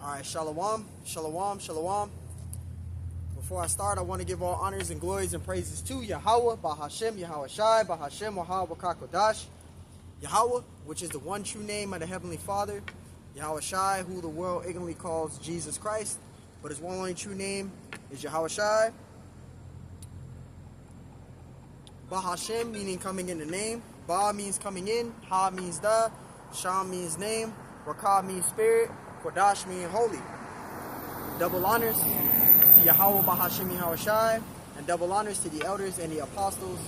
Alright, shalom, shalom, shalom. Before I start, I want to give all honors and glories and praises to Yahweh, Bahashem, Yahweh Shai, Bahashem, Wahab, Wakakodash. Yahweh, which is the one true name of the Heavenly Father. Yahweh Shai, who the world ignorantly calls Jesus Christ, but his one only true name is Yahweh Shai. Bahashem, meaning coming in the name. Ba means coming in. Ha means the. Sham means name. Rakah means spirit. Kodash means holy. Double honors to Yahweh Bahashem Yahweh Shai, and double honors to the elders and the apostles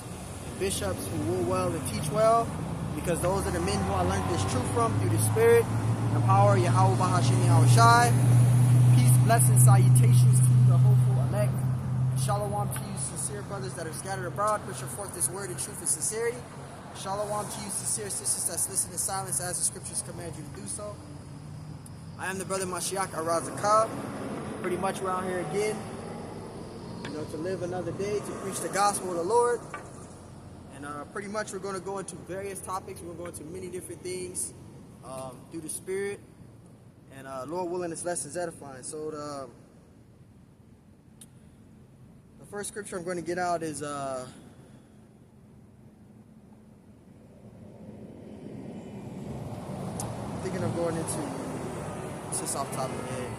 and bishops who rule well and teach well, because those are the men who I learned this truth from through the spirit and power of Yahweh Bahashem Yahweh Shai. Peace, blessings, salutations to the hopeful elect. Shalom to you, sincere brothers that are scattered abroad, pushing forth this word in truth and sincerity. Shalom to you, sincere sisters that's listening in silence as the scriptures command you to do so. I am the brother Mashiach Arazakah. Pretty much we're out here again, to live another day, to preach the gospel of the Lord. And pretty much we're going to go into various topics. We're going to go into many different things through the Spirit. And Lord willing, this lesson's edifying. So the first scripture I'm going to get out is thinking of going into, it's just off the top of my head.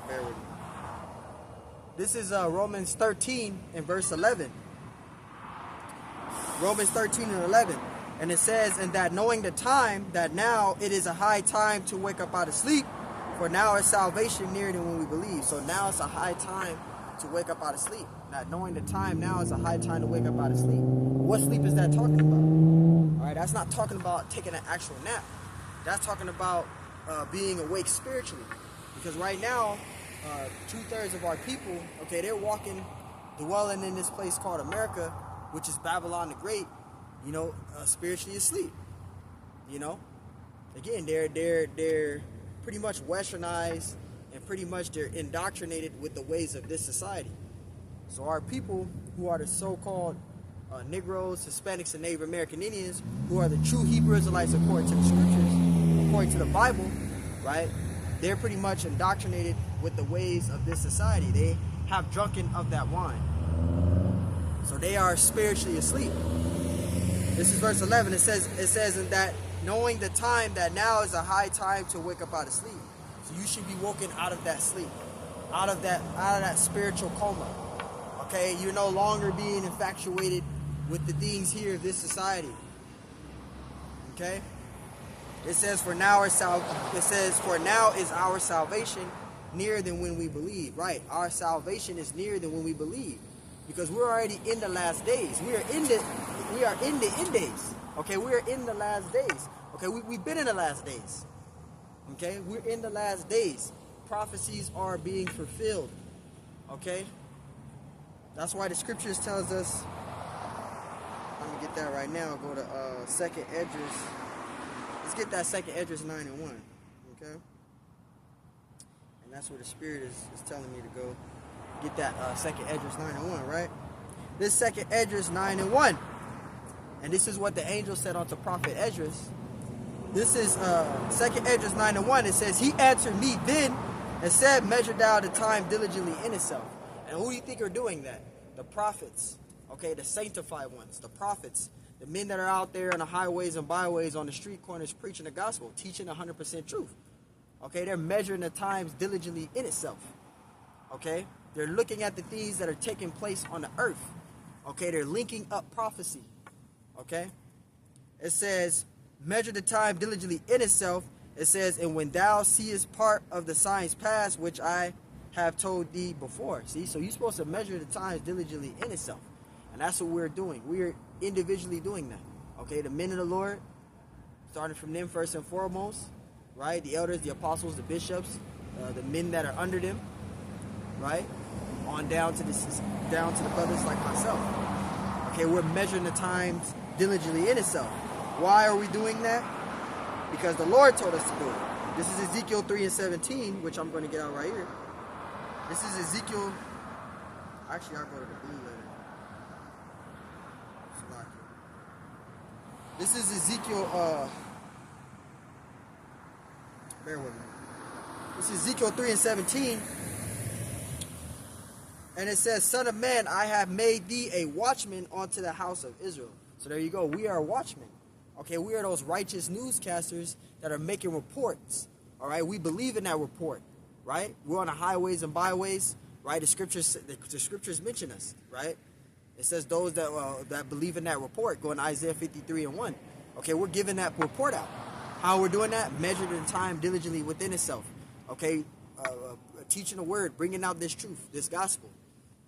Bear with me. This is Romans 13 and verse 11. Romans 13 and 11. And it says, and that knowing the time, that now it is a high time to wake up out of sleep, for now is salvation nearer than when we believe. So now it's a high time to wake up out of sleep. Not knowing the time, now is a high time to wake up out of sleep. What sleep is that talking about? All right, that's not talking about taking an actual nap. That's talking about being awake spiritually. Because right now, 2/3 of our people, they're walking, dwelling in this place called America, which is Babylon the Great, spiritually asleep. Again, they're pretty much westernized, and pretty much they're indoctrinated with the ways of this society. So our people, who are the so-called Negroes, Hispanics, and Native American Indians, who are the true Hebrew Israelites according to the scriptures, according to the Bible, right? They're pretty much indoctrinated with the ways of this society. They have drunken of that wine. So they are spiritually asleep. This is verse 11. It says in that knowing the time, that now is a high time to wake up out of sleep. So you should be woken out of that sleep, out of that spiritual coma. Okay, you're no longer being infatuated with the things here of this society. Okay, it says for now is our salvation nearer than when we believe. Right, our salvation is nearer than when we believe, because we're already in the last days. We are in the end days. Okay, we are in the last days. Okay, we've been in the last days. Okay, we're in the last days. Prophecies are being fulfilled. Okay. That's why the scriptures tells us, let me get that right now, go to 2nd Esdras. Let's get that 2nd Esdras 9 and 1, okay? And that's where the Spirit is telling me to go. Get that 2nd Esdras 9 and 1, right? This 2nd Esdras 9 and 1. And this is what the angel said unto prophet Esdras. This is 2nd Esdras 9 and 1. It says, he answered me then and said, measure thou the time diligently in itself. And who do you think are doing that? The prophets, the sanctified ones, the prophets, the men that are out there on the highways and byways, on the street corners, preaching the gospel, teaching 100% truth. They're measuring the times diligently in itself. They're looking at the things that are taking place on the earth. They're linking up prophecy. It says, measure the time diligently in itself. It says, and when thou seest part of the signs past, which I have told thee before. See, so you're supposed to measure the times diligently in itself. And that's what we're doing. We're individually doing that. The men of the Lord, starting from them first and foremost, right? The elders, the apostles, the bishops, the men that are under them, right? On down to the brothers like myself. We're measuring the times diligently in itself. Why are we doing that? Because the Lord told us to do it. This is Ezekiel 3 and 17, which I'm going to get out right here. This is Ezekiel. Actually, I'll go to the blue letter. This is Ezekiel, bear with me. This is Ezekiel 3:17. And it says, Son of man, I have made thee a watchman unto the house of Israel. So there you go. We are watchmen. Okay, we are those righteous newscasters that are making reports. All right, we believe in that report. Right? We're on the highways and byways. Right? The scriptures mention us. Right? It says those that believe in that report, go in Isaiah 53:1. Okay, we're giving that report out. How we're doing that? Measured in time diligently within itself. Okay, teaching the word, bringing out this truth, this gospel.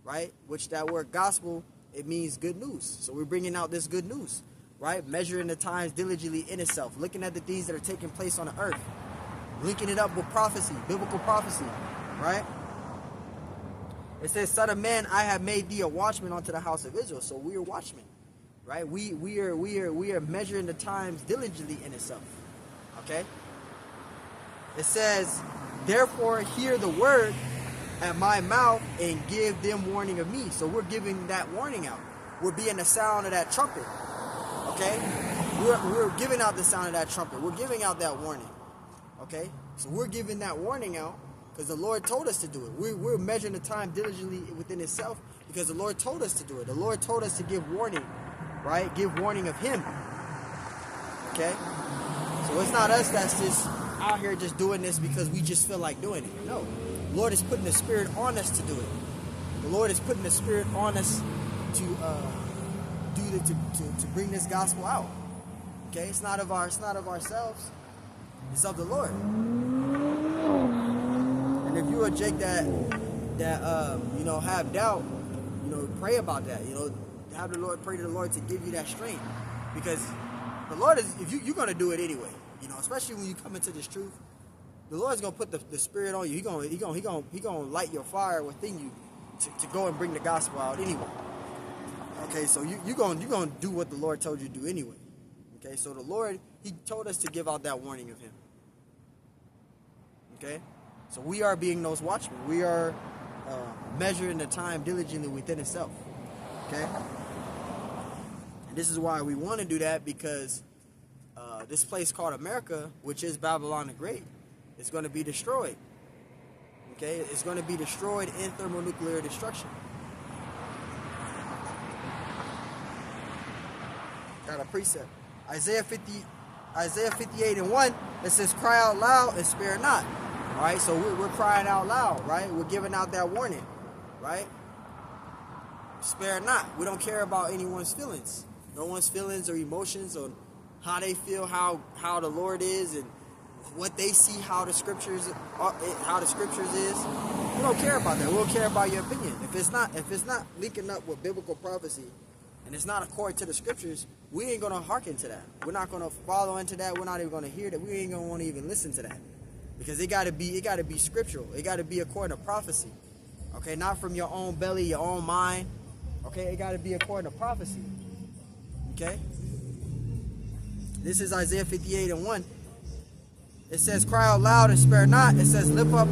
Right? Which that word gospel, it means good news. So we're bringing out this good news. Right? Measuring the times diligently in itself. Looking at the things that are taking place on the earth. Linking it up with prophecy, biblical prophecy. Right? It says, Son of man, I have made thee a watchman unto the house of Israel. So we are watchmen. Right? We are measuring the times diligently in itself. Okay? It says, therefore hear the word at my mouth and give them warning of me. So we're giving that warning out. We're being the sound of that trumpet. Okay? We're giving out the sound of that trumpet. We're giving out that warning. Okay? So we're giving that warning out because the Lord told us to do it. We're measuring the time diligently within itself because the Lord told us to do it. The Lord told us to give warning. Right? Give warning of Him. Okay? So it's not us that's just out here just doing this because we just feel like doing it. No. The Lord is putting the Spirit on us to do it. The Lord is putting the Spirit on us to to bring this gospel out. Okay? It's not of ourselves. It's of the Lord. And if you're a Jake that have doubt, pray about that. Have the Lord, pray to the Lord to give you that strength. Because the Lord is, if you're gonna do it anyway, especially when you come into this truth, the Lord's gonna put the Spirit on you. He gonna light your fire within you to go and bring the gospel out anyway. Okay, so you're gonna do what the Lord told you to do anyway. Okay, so the Lord, He told us to give out that warning of Him. Okay, so we are being those watchmen. We are measuring the time diligently within itself. Okay, and this is why we want to do that, because this place called America, which is Babylon the Great, is going to be destroyed. Okay, it's going to be destroyed in thermonuclear destruction. Got a precept. Isaiah 58:1, it says, cry out loud and spare not. All right, so we're crying out loud, right? We're giving out that warning, right? Spare not. We don't care about anyone's feelings. No one's feelings or emotions or how they feel, how the Lord is, and what they see, how the scriptures is. We don't care about that. We don't care about your opinion. If it's not linking up with biblical prophecy, and it's not according to the scriptures, we ain't gonna hearken to that. We're not gonna follow into that. We're not even gonna hear that. We ain't gonna want to even listen to that, because it gotta be scriptural. It gotta be according to prophecy. Okay, not from your own belly, your own mind. Okay, it gotta be according to prophecy. Okay. This is Isaiah 58:1. It says, cry out loud and spare not. It says, lift up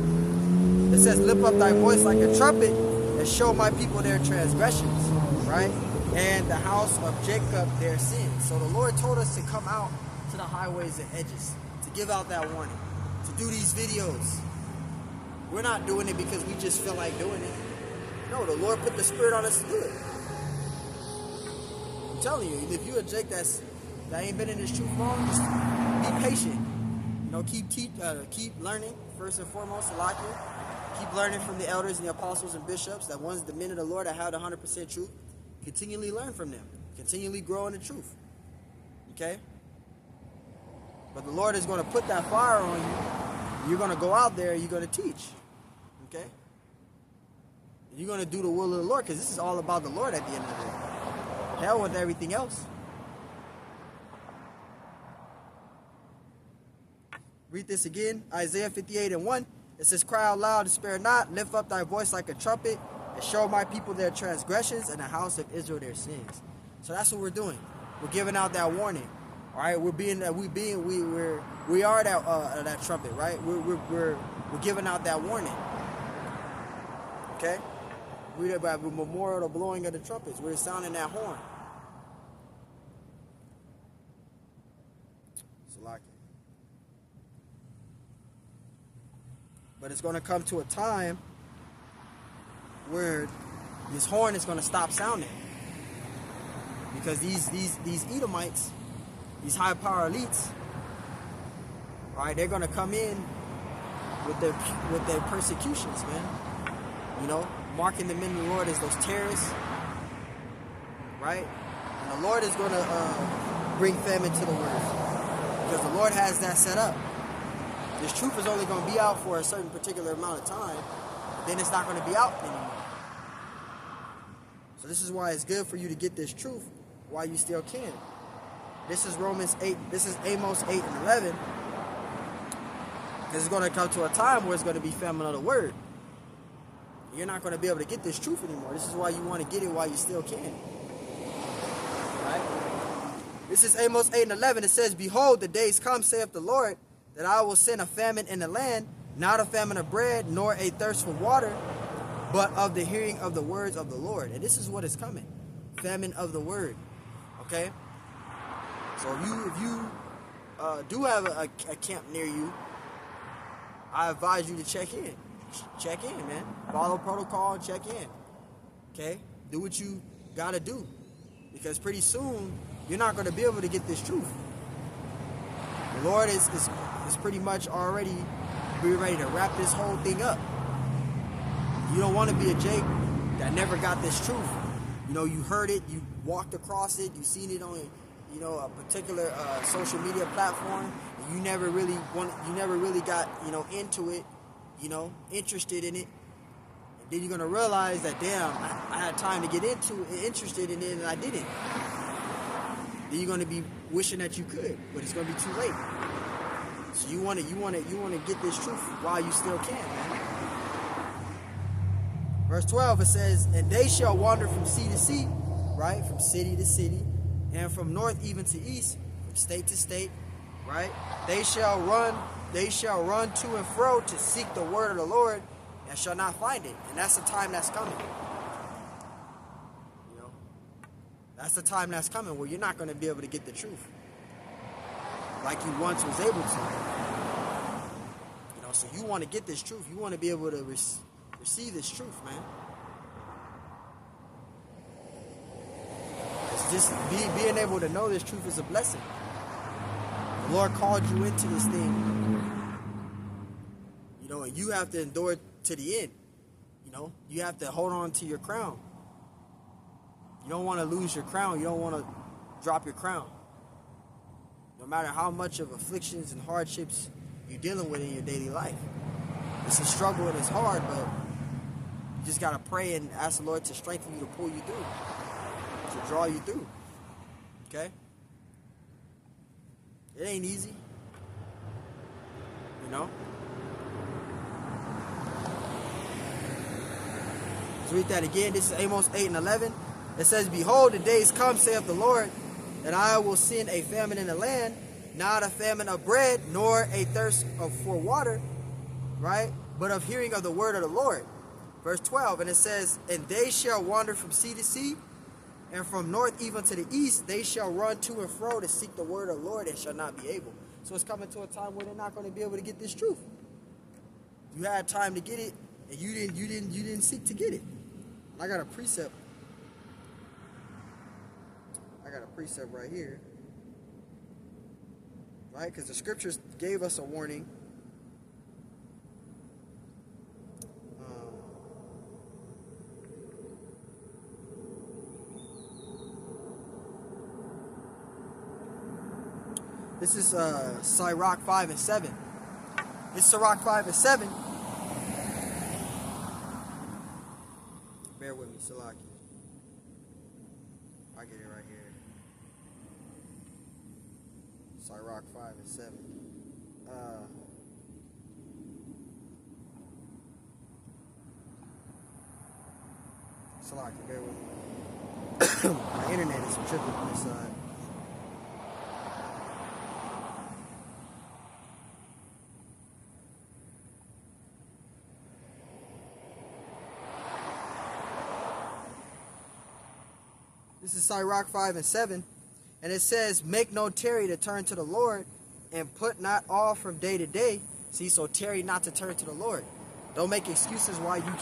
thy voice like a trumpet and show my people their transgressions. Right? And the house of Jacob their sins. So the Lord told us to come out to the highways and edges, to give out that warning, to do these videos. We're not doing it because we just feel like doing it. No, the Lord put the Spirit on us to do it. I'm telling you, if you're a Jake that ain't been in this truth long, just be patient. Keep learning, first and foremost, Salakia. Keep learning from the elders and the apostles and bishops, the men of the Lord that have the 100% truth. Continually learn from them. Continually grow in the truth. Okay? But the Lord is going to put that fire on you. You're going to go out there and you're going to teach. Okay? And you're going to do the will of the Lord, because this is all about the Lord at the end of the day. Hell with everything else. Read this again. Isaiah 58:1. It says, cry out loud and spare not. Lift up thy voice like a trumpet and show my people their transgressions and the house of Israel their sins. So that's what we're doing. We're giving out that warning. All right, we are that trumpet, right? We're giving out that warning. Okay, we're by the memorial, the blowing of the trumpets. We're sounding that horn. Salaki. But it's going to come to a time where this horn is going to stop sounding, because these Edomites, these high power elites, right? They're going to come in with their persecutions, man. You know, marking the men of the Lord as those terrorists, right? And the Lord is going to bring famine to the world, because the Lord has that set up. This truth is only going to be out for a certain particular amount of time, but then it's not going to be out anymore. So this is why it's good for you to get this truth while you still can. This is Romans 8. This is Amos 8 and 11. Because it's going to come to a time where it's going to be famine of the word. You're not going to be able to get this truth anymore. This is why you want to get it while you still can. Right? This is Amos 8 and 11. It says, "Behold, the days come, saith the Lord, that I will send a famine in the land, not a famine of bread, nor a thirst for water, but of the hearing of the words of the Lord." And this is what is coming. Famine of the word. Okay? So if you do have a camp near you, I advise you to check in. Check in, man. Follow protocol and check in. Okay? Do what you got to do. Because pretty soon, you're not going to be able to get this truth. The Lord is pretty much already ready to wrap this whole thing up. You don't want to be a Jake that never got this truth. You know, you heard it, you walked across it, you seen it on, you know, a particular social media platform. And you never really got, you know, into it, you know, interested in it. And then you're gonna realize that, damn, I had time to get interested in it, and I didn't. Then you're gonna be wishing that you could, but it's gonna be too late. So you wanna get this truth while you still can, man. Verse 12, it says, "And they shall wander from sea to sea," right? From city to city, and from north even to east, from state to state, right? They shall run to and fro to seek the word of the Lord, and shall not find it. And that's the time that's coming. You know, that's the time that's coming where you're not going to be able to get the truth like you once was able to. You know, so you want to get this truth. You want to be able to receive this truth, man. It's just being able to know this truth is a blessing. The Lord called you into this thing, you know, and you have to endure it to the end. You know, you have to hold on to your crown. You don't want to lose your crown. You don't want to drop your crown. No matter how much of afflictions and hardships you're dealing with in your daily life. It's a struggle and it's hard, but you just got to pray and ask the Lord to strengthen you, to pull you through, to draw you through. Okay? It ain't easy. You know? Let's read that again. This is Amos 8 and 11. It says, "Behold, the days come, saith the Lord, that I will send a famine in the land, not a famine of bread, nor a thirst for water," right? "But of hearing of the word of the Lord." Verse 12, and it says, "And they shall wander from sea to sea, and from north even to the east, they shall run to and fro to seek the word of the Lord, and shall not be able." So it's coming to a time where they're not going to be able to get this truth. You had time to get it, and you didn't seek to get it. I got a precept. Right here, right? Because the scriptures gave us a warning. This is Sirach 5 and 7. This is Sirach 5 and 7. Bear with me, Salaki. I get it right here. Sirach 5 and 7. Salaki, bear with me. My internet is tripping on this side. This is Sirach 5 and 7. And it says, "Make no tarry to turn to the Lord, and put not off from day to day. See, so tarry not to turn to the Lord. Don't make excuses why you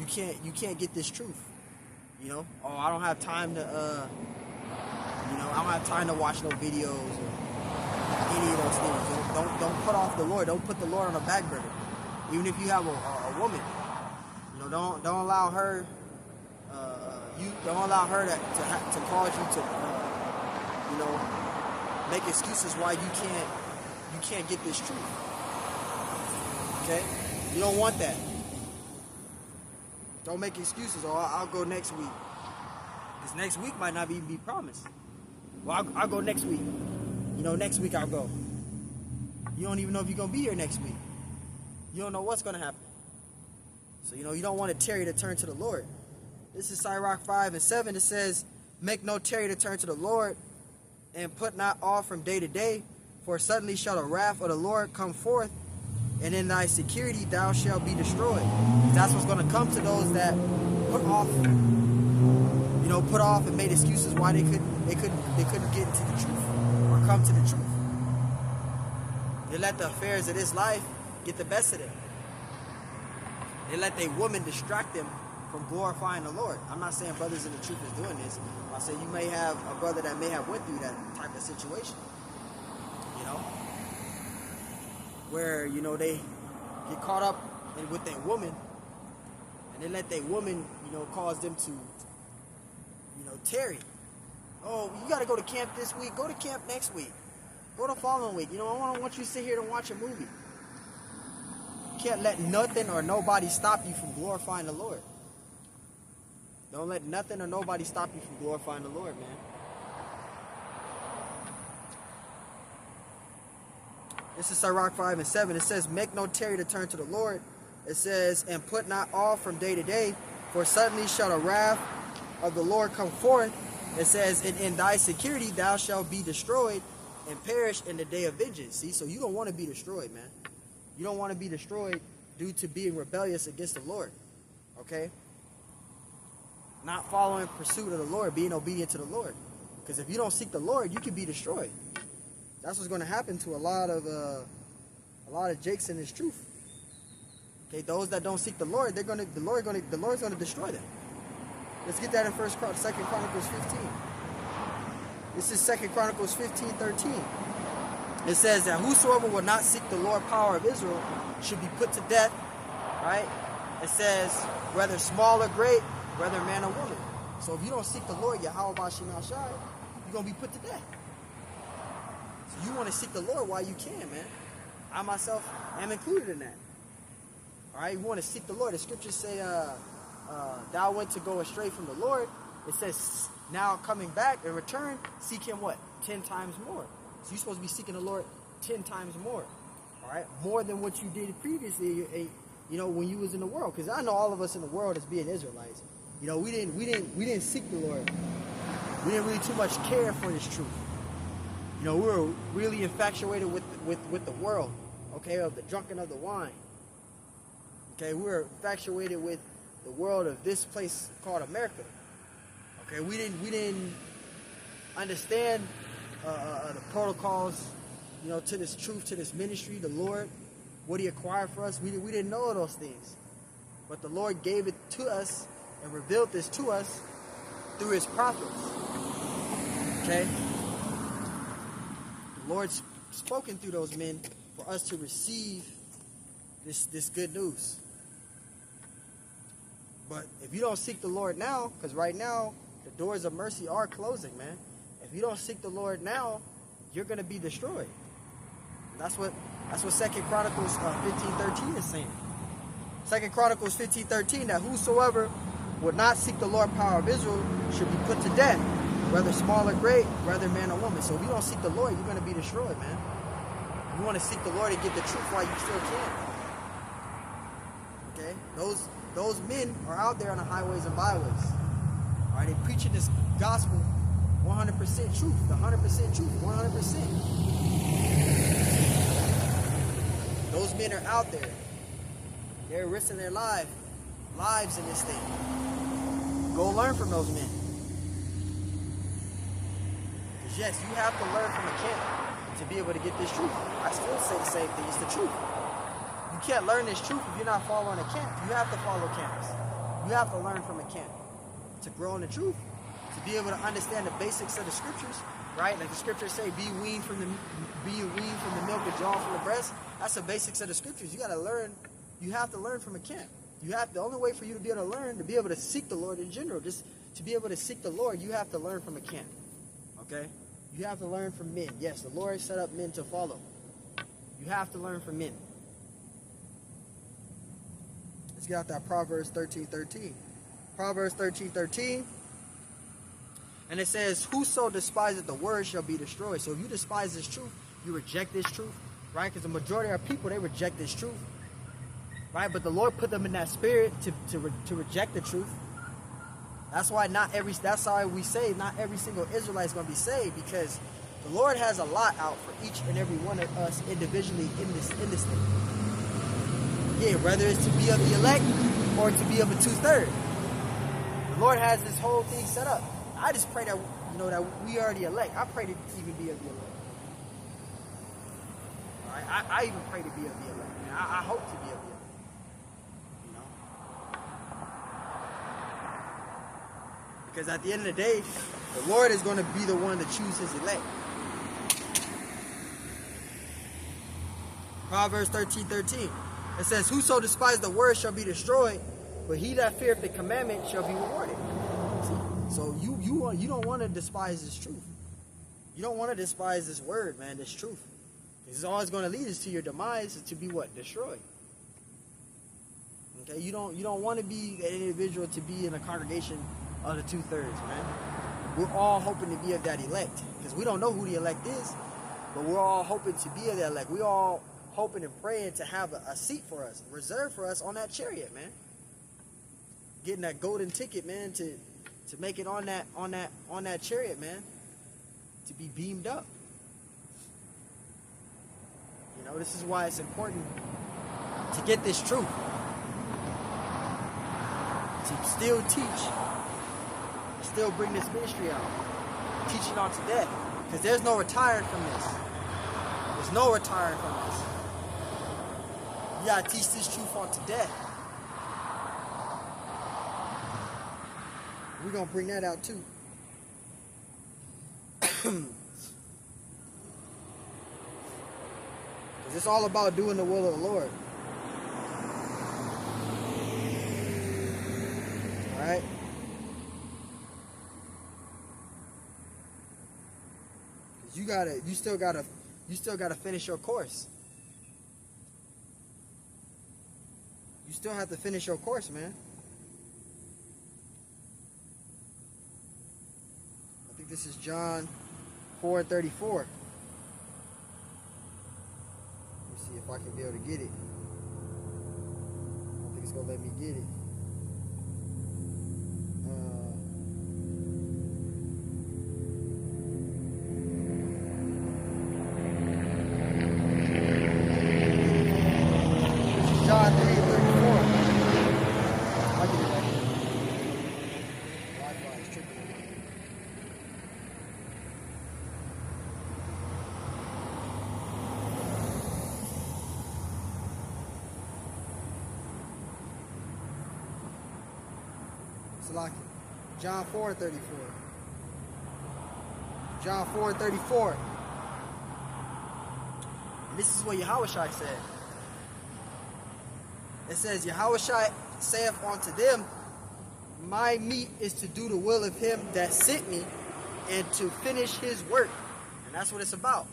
can't get this truth. You know, oh, I don't have time to I don't have time to watch no videos or any of those things. Don't put off the Lord. Don't put the Lord on a back burner. Even if you have a woman, you know, don't allow her to cause you to make excuses why you can't get this truth. Okay, you don't want that. Don't make excuses. Oh, I'll go next week. Because next week might not even be promised. Well, I'll go next week. You know, next week I'll go. You don't even know if you're going to be here next week. You don't know what's going to happen. So, you know, you don't want to tarry to turn to the Lord. This is Sirach 5:7. It says, make no tarry to turn to the Lord, and put not off from day to day, for suddenly shall the wrath of the Lord come forth, and in thy security thou shalt be destroyed. That's what's going to come to those that put off and made excuses why they couldn't get into the truth or come to the truth. They let the affairs of this life get the best of them. They let their woman distract them from glorifying the Lord. I'm not saying brothers in the truth is doing this. I say you may have a brother that may have went through that type of situation. You know? Where, you know, they get caught up with their woman, and they let their woman, you know, cause them to, you know, tarry. Oh, you got to go to camp this week. Go to camp next week. Go the following week. You know, I don't want you to sit here and watch a movie. You can't let nothing or nobody stop you from glorifying the Lord. Don't let nothing or nobody stop you from glorifying the Lord, man. This is Sirach 5:7. It says, make no tarry to turn to the Lord. It says, and put not off from day to day, for suddenly shall the wrath of the Lord come forth. It says, and in thy security thou shalt be destroyed and perish in the day of vengeance. See, so you don't want to be destroyed, man. You don't want to be destroyed due to being rebellious against the Lord. Okay? Not following pursuit of the Lord, being obedient to the Lord. Because if you don't seek the Lord, you can be destroyed. That's what's going to happen to a lot of jakes in this truth. Okay, those that don't seek the Lord, the Lord's going to destroy them. Let's get that in 2 Chronicles 15. This is 2 Chronicles 15:13. It says that whosoever will not seek the Lord power of Israel should be put to death. Right? It says whether small or great, whether man or woman. So if you don't seek the Lord, Yahweh Bashim Al-Shai, you're going to be put to death. So you want to seek the Lord while you can, man. I myself am included in that. All right, you want to seek the Lord. The scriptures say, thou went to go astray from the Lord. It says, now coming back and return, seek him what? 10 times more. So you're supposed to be seeking the Lord 10 times more. All right, more than what you did previously, you know, when you was in the world. Because I know all of us in the world as being Israelites, you know, we didn't seek the Lord. We didn't really too much care for this truth. You know, we were really infatuated with the world, okay, of the drunken of the wine. Okay, we were infatuated with the world of this place called America. Okay, we didn't understand the protocols, you know, to this truth, to this ministry, the Lord, what he acquired for us. We didn't know those things. But the Lord gave it to us and revealed this to us through his prophets. Okay? The Lord's spoken through those men for us to receive this good news. But if you don't seek the Lord now, because right now the doors of mercy are closing, man. If you don't seek the Lord now, you're going to be destroyed. That's what 2 Chronicles 15:13 is saying. 2 Chronicles 15:13, that whosoever would not seek the Lord power of Israel should be put to death, whether small or great, whether man or woman. So if you don't seek the Lord, you're going to be destroyed, man. You want to seek the Lord and get the truth while you still can. Okay? Those men are out there on the highways and byways. All right, they're preaching this gospel 100% truth, the 100% truth, 100%. Those men are out there. They're risking their lives in this thing. Go learn from those men. Because yes, you have to learn from a camp. to be able to get this truth. I still say the same thing. It's the truth. You can't learn this truth if you're not following a camp. You have to follow camps. You have to learn from a camp to grow in the truth, to be able to understand the basics of the scriptures, right? Like the scriptures say, be weaned from the milk and drawn from the breast. That's the basics of the scriptures. You got to learn. You have to learn from a camp. The only way for you to be able to learn, to be able to seek the Lord in general, just to be able to seek the Lord, you have to learn from a camp. Okay? You have to learn from men. Yes, the Lord set up men to follow. You have to learn from men. Let's get out that Proverbs 13:13. Proverbs 13:13. And it says, whoso despiseth the word shall be destroyed. So if you despise this truth, you reject this truth, right? Because the majority of our people, they reject this truth, right? But the Lord put them in that spirit to reject the truth. That's why that's why we say not every single Israelite is going to be saved, because the Lord has a lot out for each and every one of us individually in this thing. Yeah, whether it's to be of the elect or to be of a 2/3. The Lord has this whole thing set up. I just pray that that we are the elect. I pray to even be of the elect. All right? I even pray to be of the elect. Man. I hope to be of the elect. Because at the end of the day, the Lord is going to be the one to choose his elect. Proverbs 13:13. It says, whoso despises the word shall be destroyed, but he that feareth the commandment shall be rewarded. See? So you don't want to despise this truth. You don't want to despise this word, man, this truth. It's always going to lead us to your demise, to be what? Destroyed. Okay? You don't want to be an individual to be in a congregation of the 2/3, man. We're all hoping to be of that elect, because we don't know who the elect is, but we're all hoping to be of that elect. We all hoping and praying to have a seat for us, reserved for us on that chariot, man. Getting that golden ticket, man, to make it on that chariot, man, to be beamed up. This is why it's important to get this truth, to still teach, still bring this ministry out, teaching on to death, because there's no retiring from this. There's no retiring from this. You gotta teach this truth on to death. We're gonna bring that out too. Because it's all about doing the will of the Lord. Alright? You still gotta finish your course. You still have to finish your course, man. I think this is John 4:34. Let me see if I can be able to get it. I don't think it's gonna let me get it. John 3:34. I'll get it right here. Wi-Fi is tripping. It's like John 4:34. John 4:34. This is what Yahushua said. It says, Yahushua saith unto them, my meat is to do the will of him that sent me and to finish his work. And that's what it's about.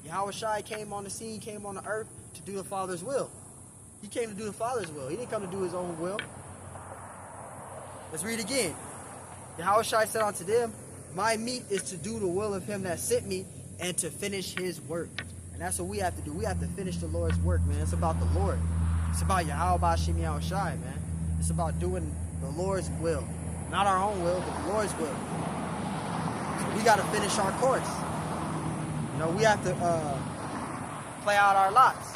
Yahushua came on the scene, came on the earth to do the Father's will. He came to do the Father's will. He didn't come to do his own will. Let's read again. Yahushua said unto them, my meat is to do the will of him that sent me and to finish his work. And that's what we have to do. We have to finish the Lord's work, man. It's about the Lord. It's about Yahweh Bashim Yahushai, man. It's about doing the Lord's will. Not our own will, but the Lord's will. So we got to finish our course. We have to play out our lots.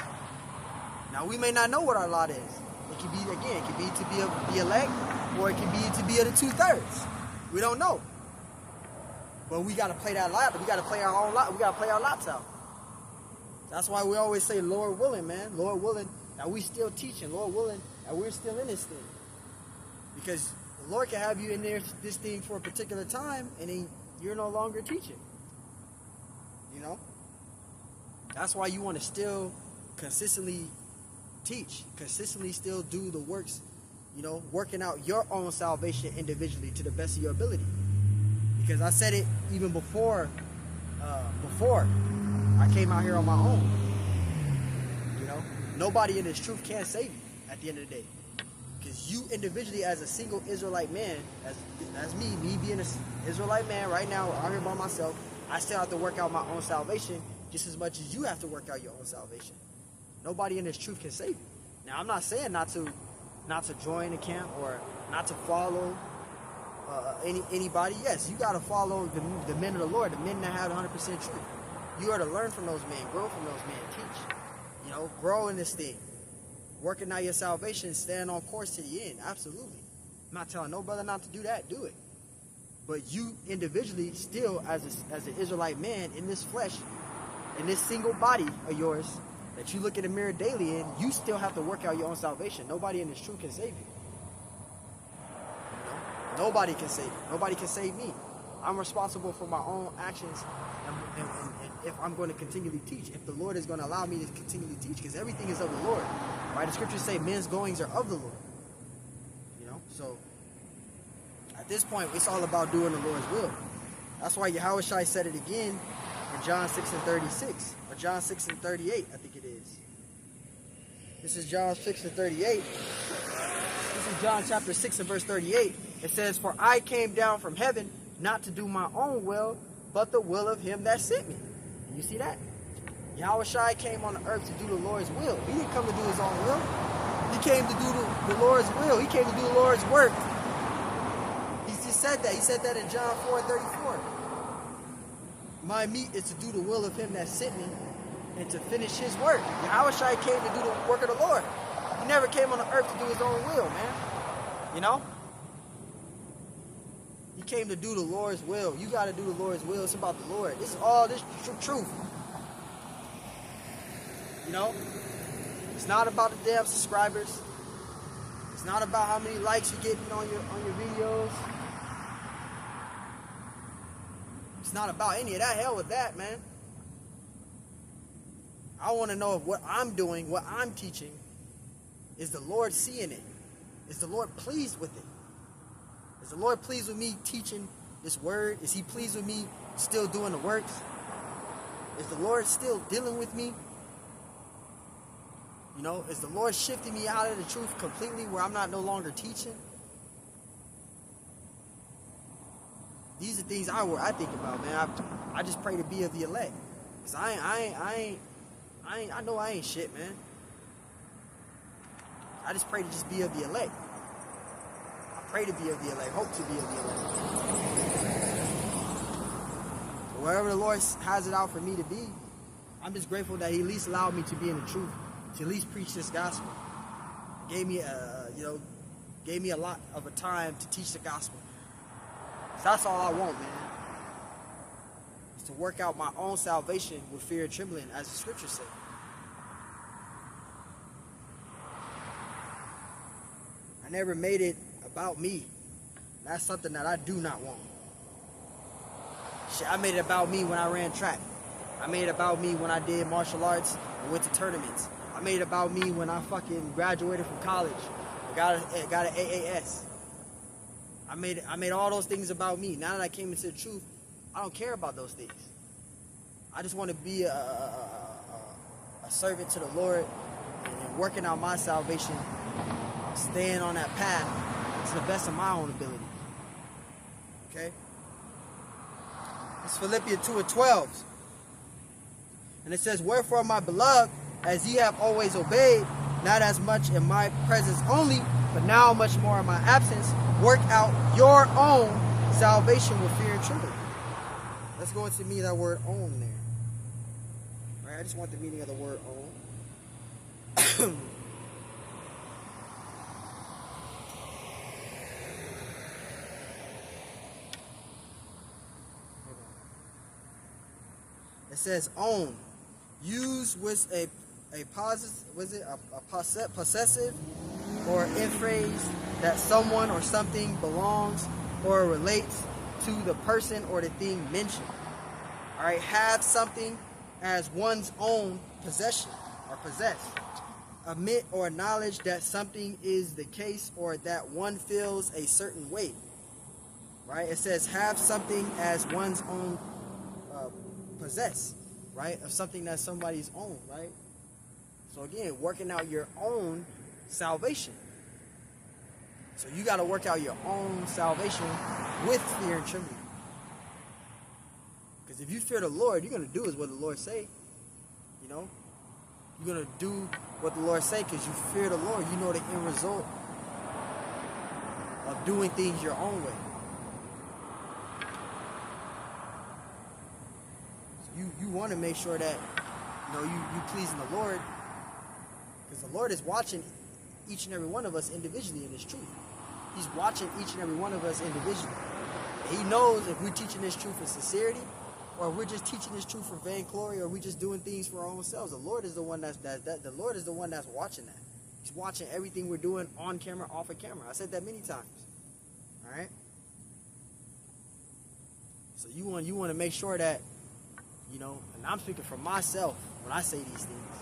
Now, we may not know what our lot is. It could be, again, it could be to be of the elect, or it could be to be of the 2/3. We don't know. But we got to play that lot. We got to play our own lot. We got to play our lots out. That's why we always say, Lord willing, man. Lord willing that we still teaching. Lord willing that we're still in this thing. Because the Lord can have you in this thing for a particular time, and then you're no longer teaching. You know? That's why you want to still consistently teach. Consistently still do the works, you know, working out your own salvation individually to the best of your ability. Because I said it even before I came out here on my own. You know, nobody in this truth can save you at the end of the day. Because you individually, as a single Israelite man, as me being an Israelite man right now, out here by myself, I still have to work out my own salvation just as much as you have to work out your own salvation. Nobody in this truth can save you. Now, I'm not saying not to join a camp or not to follow anybody. Yes, you got to follow the men of the Lord, the men that have 100% truth. You are to learn from those men, grow from those men, teach. You know, grow in this thing. Working out your salvation, stand on course to the end. Absolutely. I'm not telling no brother not to do that. Do it. But you individually, still as an Israelite man in this flesh, in this single body of yours that you look in the mirror daily in, you still have to work out your own salvation. Nobody in this truth can save you. You know? Nobody can save you. Nobody can save me. I'm responsible for my own actions and if I'm going to continually teach, if the Lord is going to allow me to continually teach, because everything is of the Lord. Right? The scriptures say men's goings are of the Lord. You know? So, at this point, it's all about doing the Lord's will. That's why Yahushua said it again in John 6:36, or John 6:38, I think it is. This is John 6:38. This is John chapter 6 and verse 38. It says, "For I came down from heaven not to do my own will, but the will of him that sent me." And you see that? Yahushua came on the earth to do the Lord's will. He didn't come to do his own will. He came to do the Lord's will. He came to do the Lord's work. He just said that. He said that in John 4:34. My meat is to do the will of him that sent me and to finish his work. Yahushua came to do the work of the Lord. He never came on the earth to do his own will, man. You know? He came to do the Lord's will. You got to do the Lord's will. It's about the Lord. This is all this truth. You know? It's not about the damn subscribers. It's not about how many likes you're getting on your videos. It's not about any of that. Hell with that, man. I want to know if what I'm doing, what I'm teaching, is the Lord seeing it? Is the Lord pleased with it? Is the Lord pleased with me teaching this word? Is he pleased with me still doing the works? Is the Lord still dealing with me? You know, is the Lord shifting me out of the truth completely where I'm not no longer teaching? These are things I think about, man. I just pray to be of the elect. Cause I know I ain't shit, man. I just pray to just be of the elect. I pray to be of the elect, hope to be of the elect. So wherever the Lord has it out for me to be, I'm just grateful that he at least allowed me to be in the truth, to at least preach this gospel. Gave me a lot of a time to teach the gospel. So that's all I want, man. Is to work out my own salvation with fear and trembling, as the scriptures say. I never made it about me. That's something that I do not want. Shit, I made it about me when I ran track. I made it about me when I did martial arts and went to tournaments. I made it about me when I fucking graduated from college. I got an AAS. I made all those things about me. Now that I came into the truth, I don't care about those things. I just want to be a servant to the Lord and working out my salvation, staying on that path to the best of my own ability. Okay? It's Philippians 2:12. And it says, "Wherefore, my beloved, as ye have always obeyed, not as much in my presence only, but now much more in my absence, work out your own salvation with fear and trembling." Let's go into the meaning of that word "own" there. All right, I just want the meaning of the word "own." It says "own," used with a possessive or in phrase that someone or something belongs or relates to the person or the thing mentioned. All right, have something as one's own possession or possess. Admit or acknowledge that something is the case or that one feels a certain way. Right? It says have something as one's own possess. Right? Of something that's somebody's own. Right? So again, working out your own salvation. So you got to work out your own salvation with fear and trembling. Because if you fear the Lord, you're going to do is what the Lord say. You know? You're going to do what the Lord say because you fear the Lord. You know the end result of doing things your own way. So you want to make sure that you pleasing the Lord, because the Lord is watching each and every one of us individually in this truth. He's watching each and every one of us individually. He knows if we're teaching this truth in sincerity, or we're just teaching this truth for vainglory, or we're just doing things for our own selves. The Lord is the one that's the Lord is the one that's watching that. He's watching everything we're doing on camera, off of camera. I said that many times. All right. So you want to make sure that and I'm speaking for myself when I say these things.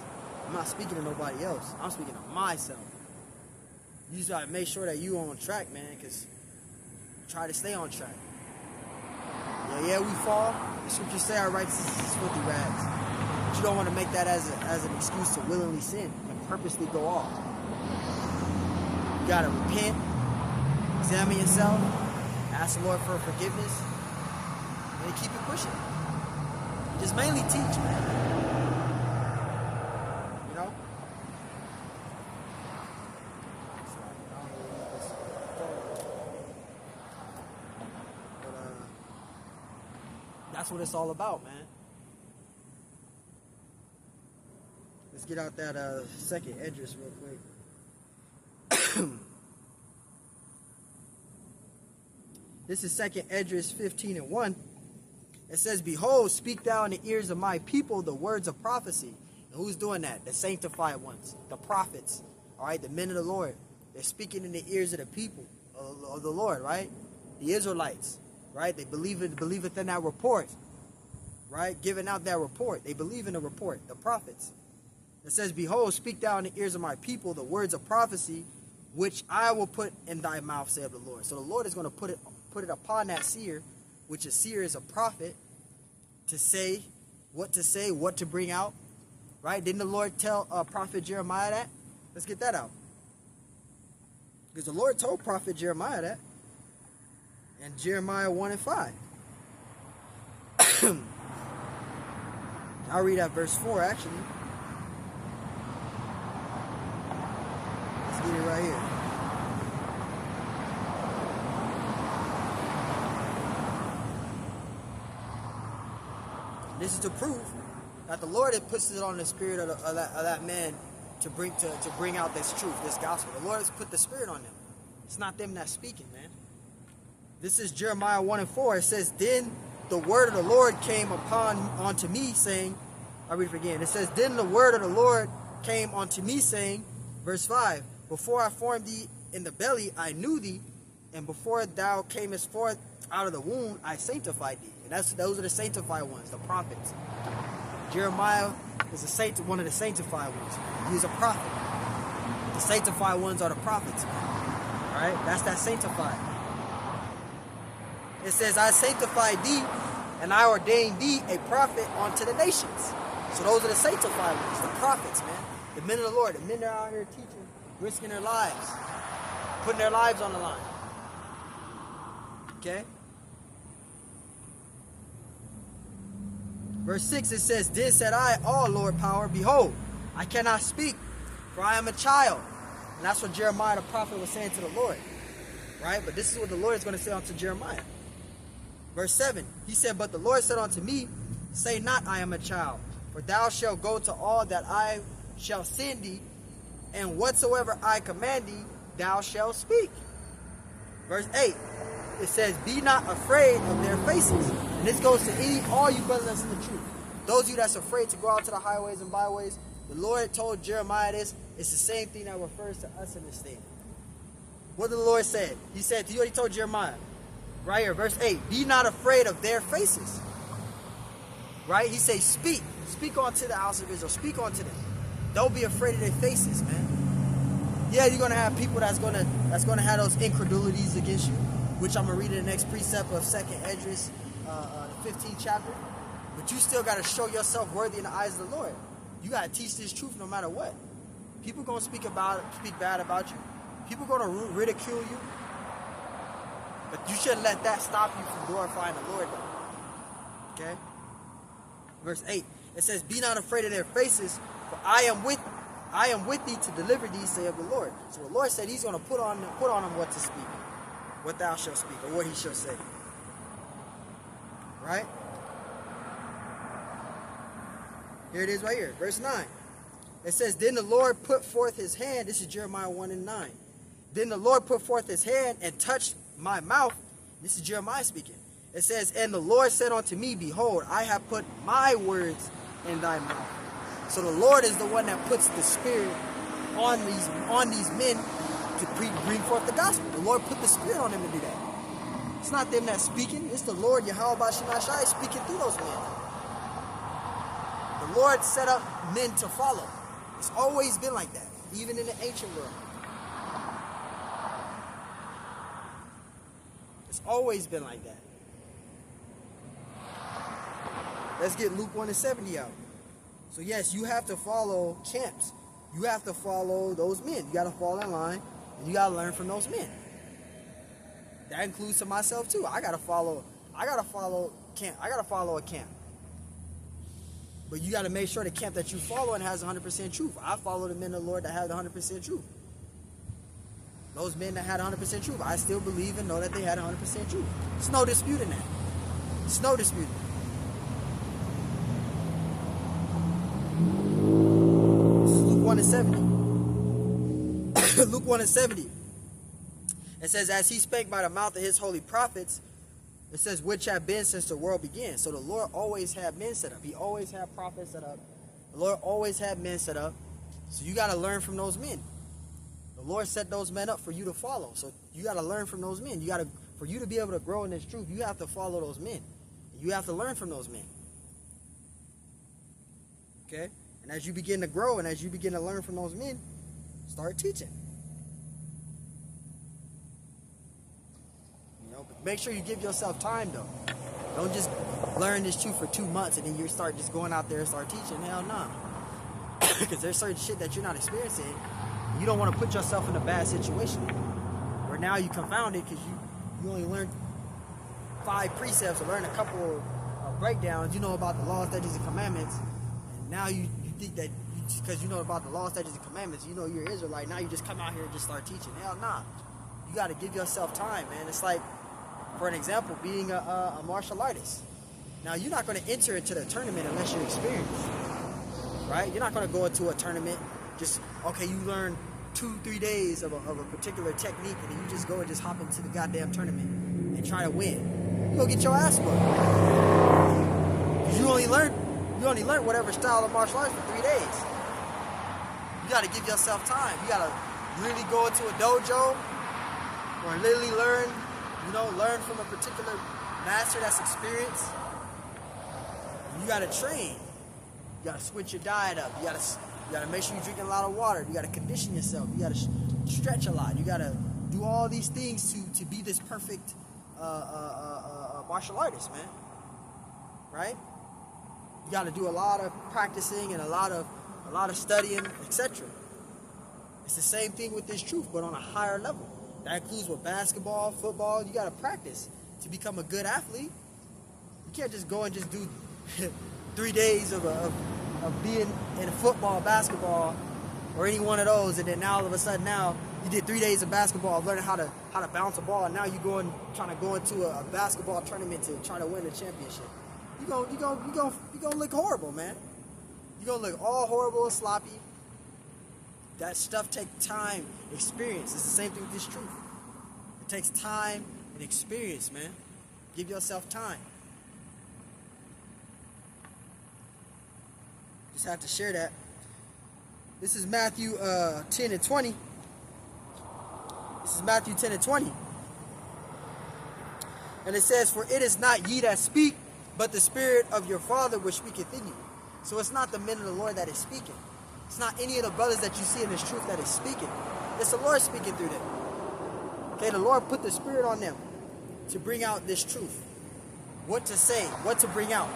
I'm not speaking to nobody else. I'm speaking to myself. You just gotta make sure that you on track, man, because try to stay on track. Yeah, we fall. The scriptures say our righteousness is filthy rags. But you don't want to make that as an excuse to willingly sin and purposely go off. You gotta repent, examine yourself, ask the Lord for forgiveness, and keep it pushing. Just mainly teach, man. That's what it's all about, man. Let's get out that second Esdras real quick. This is second Esdras 15:1. It says, "Behold, speak thou in the ears of my people the words of prophecy." And who's doing that? The sanctified ones, the prophets, all right, the men of the Lord. They're speaking in the ears of the people of the Lord, right? The Israelites, right? They believeth in that report, right? Giving out that report. They believe in the report, the prophets. It says, "Behold, speak thou in the ears of my people the words of prophecy, which I will put in thy mouth, saith the Lord." So the Lord is going to put it upon that seer, which a seer is a prophet, to say, what to bring out, right? Didn't the Lord tell prophet Jeremiah that? Let's get that out. Because the Lord told prophet Jeremiah that in Jeremiah 1:5. I'll read out verse 4, actually. Let's get it right here. This is to prove that the Lord puts it on the spirit of that man to bring out this truth, this gospel. The Lord has put the spirit on them. It's not them that's speaking, man. This is Jeremiah 1:4. It says, "Then the word of the Lord came unto me, saying," I'll read it again. It says, "Then the word of the Lord came unto me, saying," verse 5, "Before I formed thee in the belly, I knew thee, and before thou camest forth out of the womb, I sanctified thee." And those are the sanctified ones, the prophets. Jeremiah is one of the sanctified ones. He is a prophet. The sanctified ones are the prophets. All right, that's that sanctified. It says, "I sanctified thee, and I ordained thee a prophet unto the nations." So those are the sanctified ones, the prophets, man. The men of the Lord, the men that are out here teaching, risking their lives, putting their lives on the line. Okay? Verse 6, it says, "Then said I, Oh Lord power, behold, I cannot speak, for I am a child." And that's what Jeremiah the prophet was saying to the Lord. Right? But this is what the Lord is going to say unto Jeremiah. Verse 7, he said, "But the Lord said unto me, Say not, I am a child, for thou shalt go to all that I shall send thee, and whatsoever I command thee, thou shalt speak." Verse 8, it says, "Be not afraid of their faces." And this goes to all you brothers that's in the truth. those of you that's afraid to go out to the highways and byways, the Lord told Jeremiah this. It's the same thing that refers to us in this statement. What did the Lord say? He said, he already told Jeremiah, right here, verse 8, be not afraid of their faces. Right? He says, speak unto the house of Israel. Speak unto them. Don't be afraid of their faces, man. Yeah, you're gonna have people that's gonna have those incredulities against you, which I'm gonna read in the next precept of 2nd Esdras, the 15th chapter. But you still gotta show yourself worthy in the eyes of the Lord. You gotta teach this truth no matter what. People gonna speak bad about you. People gonna ridicule you. But you shouldn't let that stop you from glorifying the Lord, though. Okay? Verse 8, it says, be not afraid of their faces, for I am with thee to deliver thee, saith the Lord. So the Lord said he's going to put on them what to speak, what thou shalt speak, or what he shall say. Right? Here it is right here, verse 9. It says, then the Lord put forth his hand. This is Jeremiah 1 and 9. Then the Lord put forth his hand and touched my mouth. This is Jeremiah speaking. It says, and the Lord said unto me, behold, I have put my words in thy mouth. So the Lord is the one that puts the Spirit on these men to bring forth the gospel. The Lord put the Spirit on them to do that. It's not them that's speaking. It's the Lord, Yahweh Bashimashai, speaking through those men. The Lord set up men to follow. It's always been like that, even in the ancient world. It's always been like that. Let's get Luke 1 and 70 out. So yes, you have to follow camps. You have to follow those men. You got to fall in line, and you got to learn from those men. That includes to myself too. I got to follow camp. I got to follow a camp. But you got to make sure the camp that you follow and has 100% truth. I follow the men of the Lord that have 100% truth. Those men that had 100% truth, I still believe and know that they had 100% truth. There's no dispute in that. There's no dispute. Luke 1 and 70. Luke 1 and 70. It says, as he spake by the mouth of his holy prophets, it says, which have been since the world began. So the Lord always had men set up. He always had prophets set up. The Lord always had men set up. So you got to learn from those men. The Lord set those men up for you to follow. So you got to learn from those men. For you to be able to grow in this truth, you have to follow those men. You have to learn from those men. Okay? And as you begin to grow and as you begin to learn from those men, start teaching. You know, but make sure you give yourself time though. Don't just learn this truth for 2 months and then you start just going out there and start teaching. Hell no. Because there's certain shit that you're not experiencing. You don't want to put yourself in a bad situation where now you confounded because you only learned 5 precepts or learned a couple of breakdowns. You know about the laws, statutes, and commandments. And now you think that because you know about the laws, statutes, and commandments, you know you're an Israelite. Now you just come out here and just start teaching. Hell nah. You got to give yourself time, man. It's like, for an example, being a martial artist. Now, you're not going to enter into the tournament unless you're experienced. Right? You're not going to go into a tournament just, okay, you learn 2-3 days of a particular technique and then you just go and just hop into the goddamn tournament and try to win. You're going to get your ass whooped. You only learn whatever style of martial arts for 3 days. You got to give yourself time. You got to really go into a dojo or literally learn from a particular master that's experienced. You got to train. You got to switch your diet up. You got to make sure you're drinking a lot of water. You got to condition yourself. You got to stretch a lot. You got to do all these things to be this perfect martial artist, man. Right? You got to do a lot of practicing and a lot of studying, etc. It's the same thing with this truth, but on a higher level. That includes with basketball, football. You got to practice to become a good athlete. You can't just go and just do 3 days of being in football, basketball, or any one of those, and then now all of a sudden now you did 3 days of basketball, learning how to bounce a ball, and now you trying to go into a basketball tournament to try to win the championship. You gonna look horrible, man. You gonna look all horrible and sloppy. That stuff takes time, experience. It's the same thing with this truth. It takes time and experience, man. Give yourself time. Just have to share that. This is Matthew 10 and 20. This is Matthew 10 and 20. And it says, "For it is not ye that speak, but the Spirit of your Father which speaketh in you." So it's not the men of the Lord that is speaking. It's not any of the brothers that you see in this truth that is speaking. It's the Lord speaking through them. Okay, the Lord put the Spirit on them to bring out this truth. What to say, what to bring out.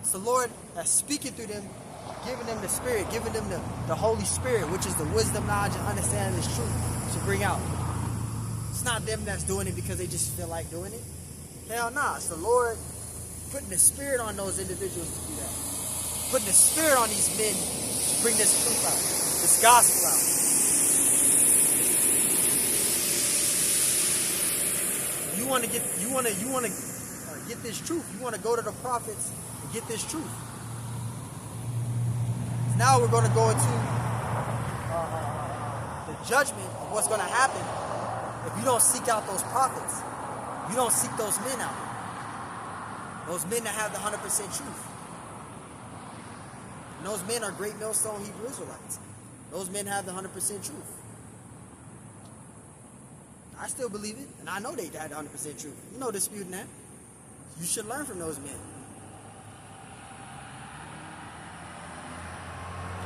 It's the Lord that's speaking through them, giving them the Spirit, giving them the Holy Spirit, which is the wisdom, knowledge, and understanding of this truth to bring out. It's not them that's doing it because they just feel like doing it. Hell nah, it's the Lord putting the Spirit on those individuals to do that. Putting the Spirit on these men to bring this truth out, this gospel out. You want to get this truth. You want to go to the prophets and get this truth. Now we're going to go into the judgment of what's going to happen if you don't seek out those prophets. You don't seek those men out. Those men that have the 100% truth. And those men are great millstone Hebrew Israelites. Those men have the 100% truth. I still believe it, and I know they had 100% truth. No disputing that. You should learn from those men.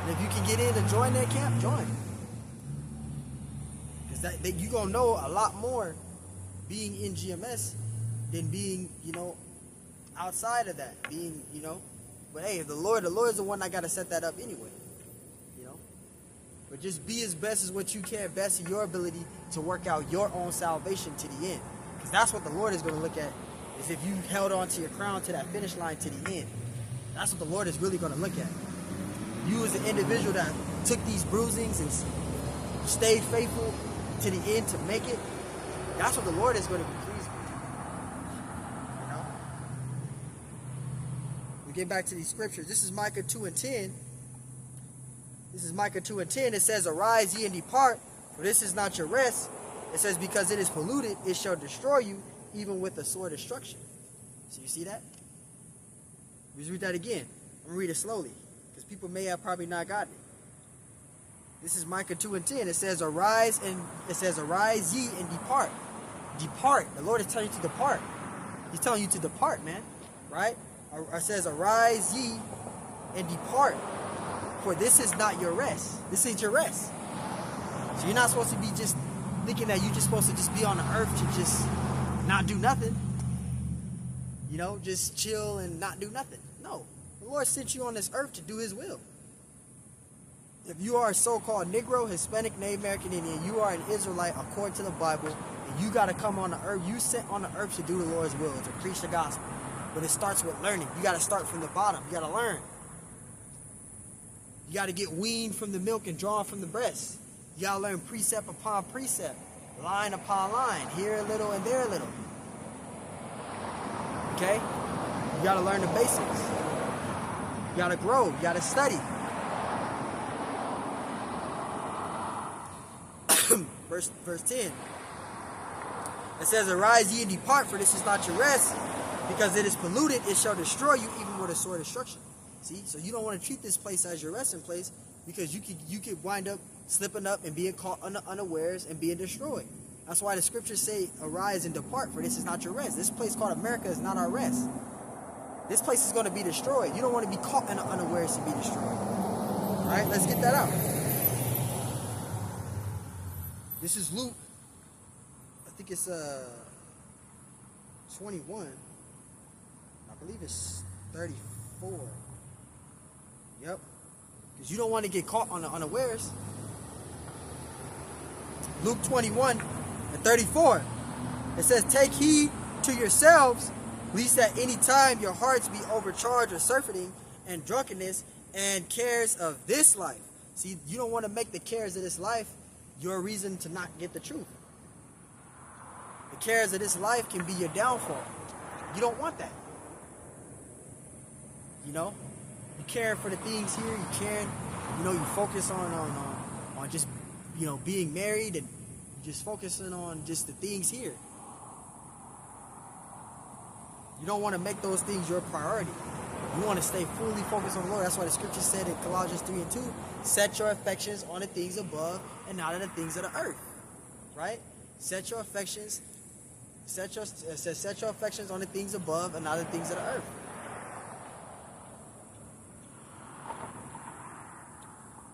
And if you can get in and join their camp, join. Because you're going to know a lot more being in GMS than being, outside of that. But hey, the Lord's the one that got to set that up anyway. But just be as best as what you can, best of your ability to work out your own salvation to the end. Because that's what the Lord is going to look at, is if you held on to your crown to that finish line to the end. That's what the Lord is really going to look at. You as an individual that took these bruisings and stayed faithful to the end to make it, that's what the Lord is going to be pleased with. We get back to these scriptures. This is Micah 2 and 10. This is Micah 2 and 10. It says, "Arise ye and depart, for this is not your rest." It says, "Because it is polluted, it shall destroy you, even with a sore destruction." So you see that? Let's read that again. I'm going to read it slowly, because people may have probably not gotten it. This is Micah 2 and 10. It says, "Arise ye and depart." Depart. The Lord is telling you to depart. He's telling you to depart, man. Right? It says, "Arise ye and depart. For this is not your rest." This ain't your rest. So you're not supposed to be just thinking that you're just supposed to just be on the earth to just not do nothing. Just chill and not do nothing. No. The Lord sent you on this earth to do His will. If you are a so-called Negro, Hispanic, Native American Indian, you are an Israelite according to the Bible, and you got to come on the earth. You sent on the earth to do the Lord's will, to preach the gospel. But it starts with learning. You got to start from the bottom. You got to learn. You got to get weaned from the milk and drawn from the breast. You got to learn precept upon precept, line upon line, here a little and there a little. Okay? You got to learn the basics. You got to grow. You got to study. Verse 10. It says, "Arise ye and depart, for this is not your rest. Because it is polluted, it shall destroy you, even with a sore destruction." See, so you don't want to treat this place as your resting place, because you could wind up slipping up and being caught unawares and being destroyed. That's why the scriptures say, "Arise and depart, for this is not your rest." This place called America is not our rest. This place is going to be destroyed. You don't want to be caught unawares to be destroyed. All right, let's get that out. This is Luke. I think it's 21. I believe it's 34. Yep. Because you don't want to get caught unawares. Luke 21 and 34. It says, "Take heed to yourselves, lest at any time your hearts be overcharged with surfeiting and drunkenness and cares of this life." See, you don't want to make the cares of this life your reason to not get the truth. The cares of this life can be your downfall. You don't want that. You're caring for the things here. You're caring, you focus on just, being married, and just focusing on just the things here. You don't want to make those things your priority. You want to stay fully focused on the Lord. That's why the scripture said in Colossians 3:2, set your affections on the things above and not on the things of the earth. Right? Set your affections on the things above and not the things of the earth.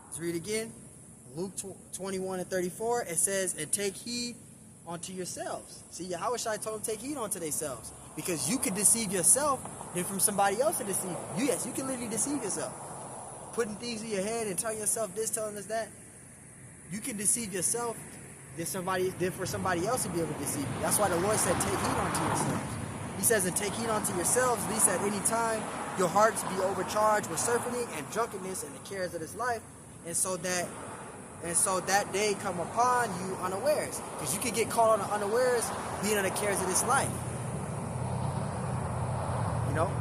Let's read again. Luke 21:34, it says, and take heed unto yourselves. See, Yahushua told them take heed unto themselves. Because you can deceive yourself than from somebody else to deceive you. Yes, you can literally deceive yourself. Putting things in your head and telling yourself this, telling us that. You can deceive yourself than for somebody else to be able to deceive you. That's why the Lord said take heed unto yourselves. He says, and take heed unto yourselves, lest at any time your hearts be overcharged with surfeiting and drunkenness and the cares of this life, and so that day come upon you unawares. Because you can get caught on the unawares being on the cares of this life. You know?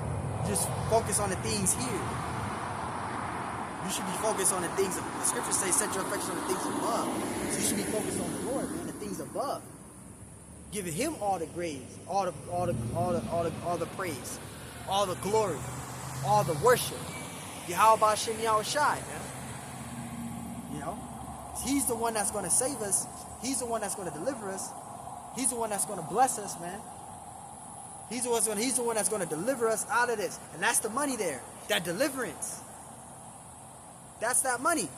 Just focus on the things here. You should be focused on the things. The scriptures say set your affection on the things above. So you should be focused on the Lord, man, the things above. Giving him all the praise, all the praise, all the glory, all the worship. Yahweh Hashem Yahushai, man. You know? He's the one that's going to save us. He's the one that's going to deliver us. He's the one that's going to bless us, man. He's the one that's going to deliver us out of this. And that's the money there. That deliverance. That's that money.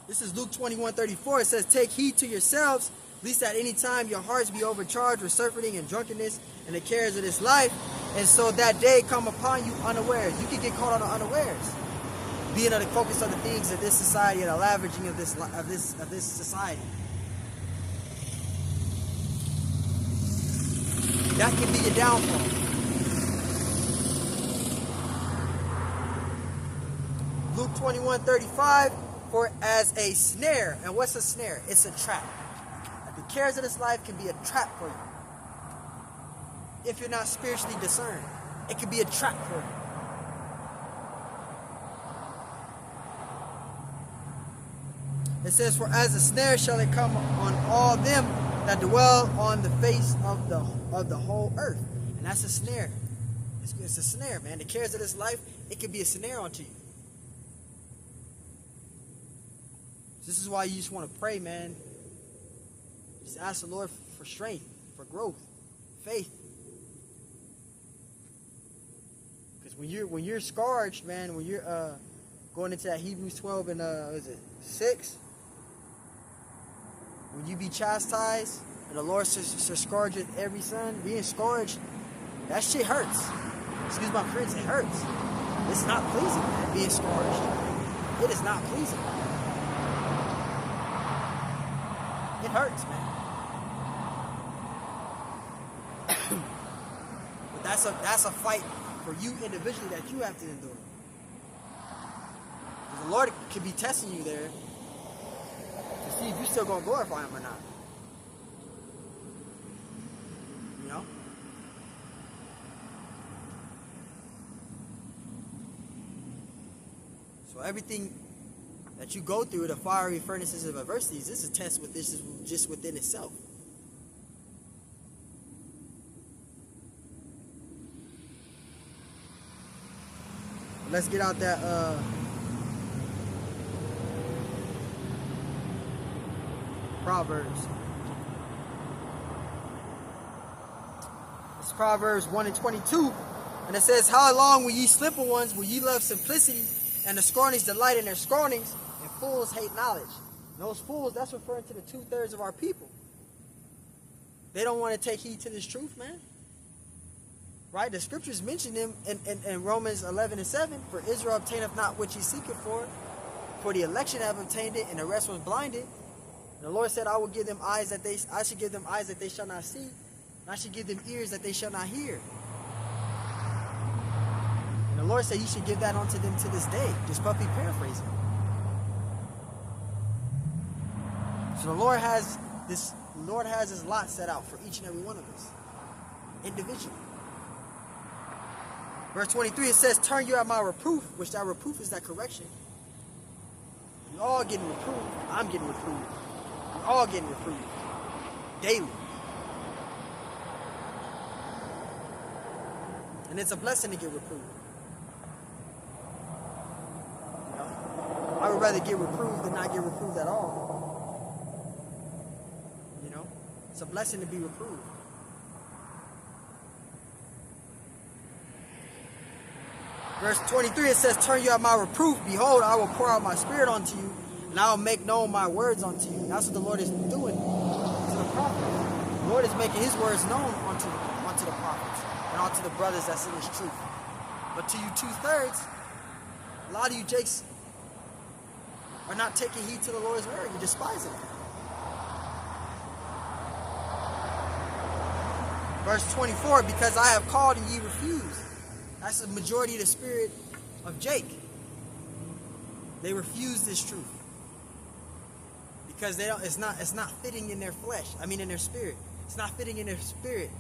This is Luke 21:34. It says, take heed to yourselves, lest at any time your hearts be overcharged with surfeiting and drunkenness and the cares of this life, and so that day come upon you unawares. You can get caught on the unawares. Being on the focus on the things of this society and the leveraging of this society. That can be your downfall. Luke 21:35, for as a snare, and what's a snare? It's a trap. The cares of this life can be a trap for you. If you're not spiritually discerned, it can be a trap for you. It says, for as a snare shall it come on all them that dwell on the face of the whole earth. And that's a snare. It's a snare, man. The cares of this life, it can be a snare unto you. This is why you just want to pray, man. Just ask the Lord for strength, for growth, faith. Because when you're scourged, man, when you're going into that Hebrews 12 and 6, when you be chastised and the Lord scourgeth every son, being scourged, that shit hurts. Excuse my friends, it hurts. It's not pleasing, man, being scourged. It is not pleasing. It hurts, man. But that's a fight for you individually that you have to endure. The Lord could be testing you there to see if you're still going to glorify Him or not. You know? So everything that you go through, the fiery furnaces of adversities, this is a test with this is just within itself. Let's get out that Proverbs. It's Proverbs 1:22, and it says, how long will ye slipper ones, will ye love simplicity, and the scornings delight in their scornings, and fools hate knowledge. And those fools, that's referring to the 2/3 of our people. They don't want to take heed to this truth, man. Right? The scriptures mention them in Romans 11:7. For Israel obtaineth not what ye seeketh for the election have obtained it, and the rest was blinded. And the Lord said, I should give them eyes that they shall not see, and I should give them ears that they shall not hear. And the Lord said, you should give that unto them to this day. Just puppy paraphrasing. So the Lord has his lot set out for each and every one of us, individually. Verse 23, it says, turn you at my reproof, which that reproof is that correction. We're all getting reproved. I'm getting reproved. We're all getting reproved. Daily. And it's a blessing to get reproved. You know? I would rather get reproved than not get reproved at all. You know? It's a blessing to be reproved. Verse 23, it says, turn you out my reproof. Behold, I will pour out my spirit unto you, and I will make known my words unto you. That's what the Lord is doing to the prophet. The Lord is making his words known unto the prophets and unto the brothers that's in his truth. But to you 2/3, a lot of you jakes are not taking heed to the Lord's word. You're despising it. Verse 24, because I have called and ye refused. That's the majority of the spirit of Jake. They refuse this truth because it's not fitting in their flesh. I mean, in their spirit. It's not fitting in their spirit.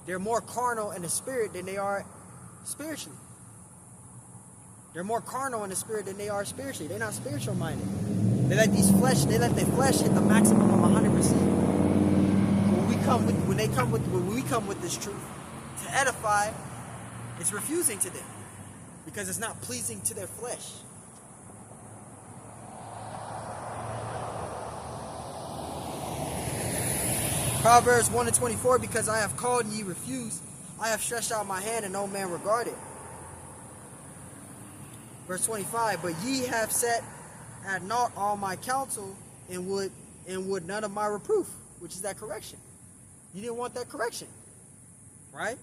They're more carnal in the spirit than they are spiritually. They're more carnal in the spirit than they are spiritually. They're not spiritual minded. They let their flesh hit the maximum of 100%. When we come with this truth to edify, it's refusing to them because it's not pleasing to their flesh. Proverbs 1:24, because I have called and ye refused, I have stretched out my hand and no man regarded. Verse 25, but ye have set at naught all my counsel and would none of my reproof, which is that correction. You didn't want that correction, right?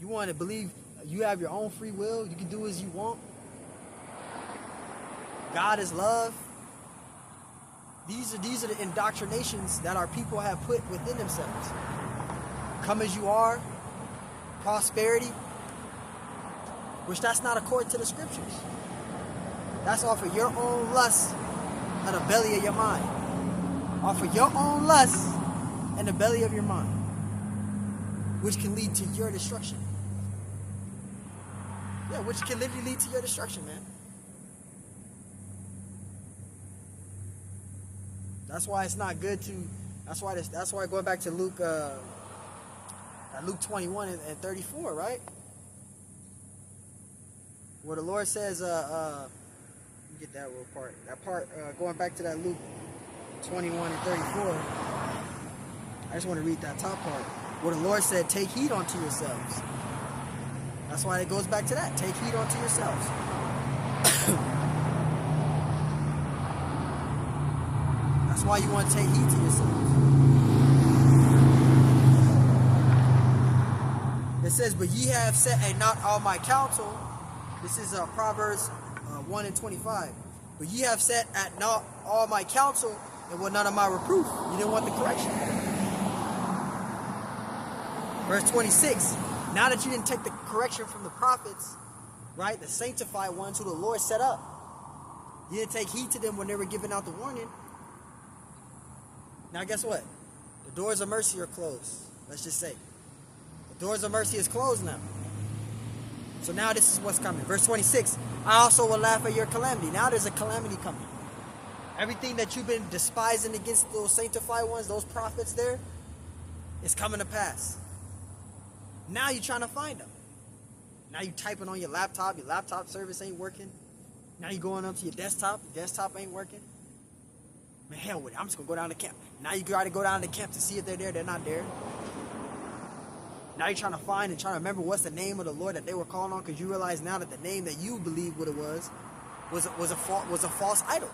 You want to believe you have your own free will. You can do as you want. God is love. These are the indoctrinations that our people have put within themselves. Come as you are, prosperity, which that's not according to the scriptures. That's off of your own lust and the belly of your mind. Off of your own lust and the belly of your mind, which can lead to your destruction. Yeah, which can literally lead to your destruction, man. That's why it's not good to. That's why going back to Luke 21 and 34, right? Where the Lord says, let me get that real part. That part going back to that Luke 21 and 34. I just want to read that top part where the Lord said, "Take heed unto yourselves." That's why it goes back to that. Take heed unto yourselves. That's why you want to take heed to yourselves. It says, but ye have set at naught all my counsel. This is Proverbs 1 and 25. But ye have set at naught all my counsel and would none of my reproof. You didn't want the correction. Verse 26. Now that you didn't take the correction from the prophets, right, the sanctified ones who the Lord set up, you didn't take heed to them when they were giving out the warning. Now guess what? The doors of mercy are closed. Let's just say. The doors of mercy is closed now. So now this is what's coming. Verse 26. I also will laugh at your calamity. Now there's a calamity coming. Everything that you've been despising against those sanctified ones, those prophets there, is coming to pass. Now you're trying to find them. Now you're typing on your laptop service ain't working. Now you're going onto your desktop ain't working. Man, hell with it, I'm just going to go down to camp. Now you got to go down to camp to see if they're there, they're not there. Now you're trying to find and trying to remember what's the name of the Lord that they were calling on, because you realize now that the name that you believe what it was a false idol.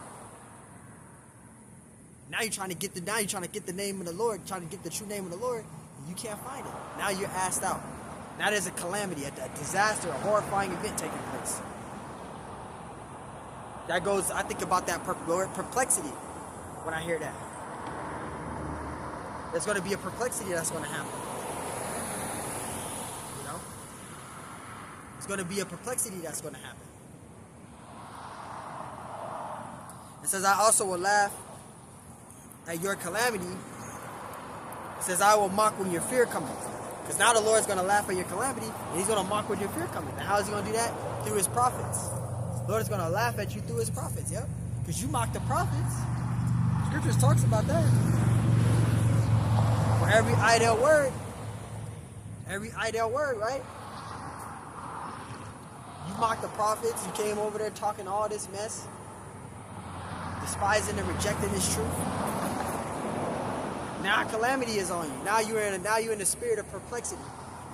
Now you're trying to get the name of the Lord, trying to get the true name of the Lord, and you can't find it. Now you're asked out. Now there's a calamity, a disaster, a horrifying event taking place. That goes, I think about that word perplexity when I hear that. There's going to be a perplexity that's going to happen. You know? There's going to be a perplexity that's going to happen. It says, I also will laugh at your calamity. It says, I will mock when your fear cometh. Because now the Lord's going to laugh at your calamity, and he's going to mock when your fear cometh. And how is he going to do that? Through his prophets. The Lord is going to laugh at you through his prophets, yep. Because you mock the prophets. Scriptures talks about that. For every idle word, Every idle word, right? You mocked the prophets. You came over there talking all this mess, despising and rejecting this truth. Now calamity is on you. Now you're in the spirit of perplexity.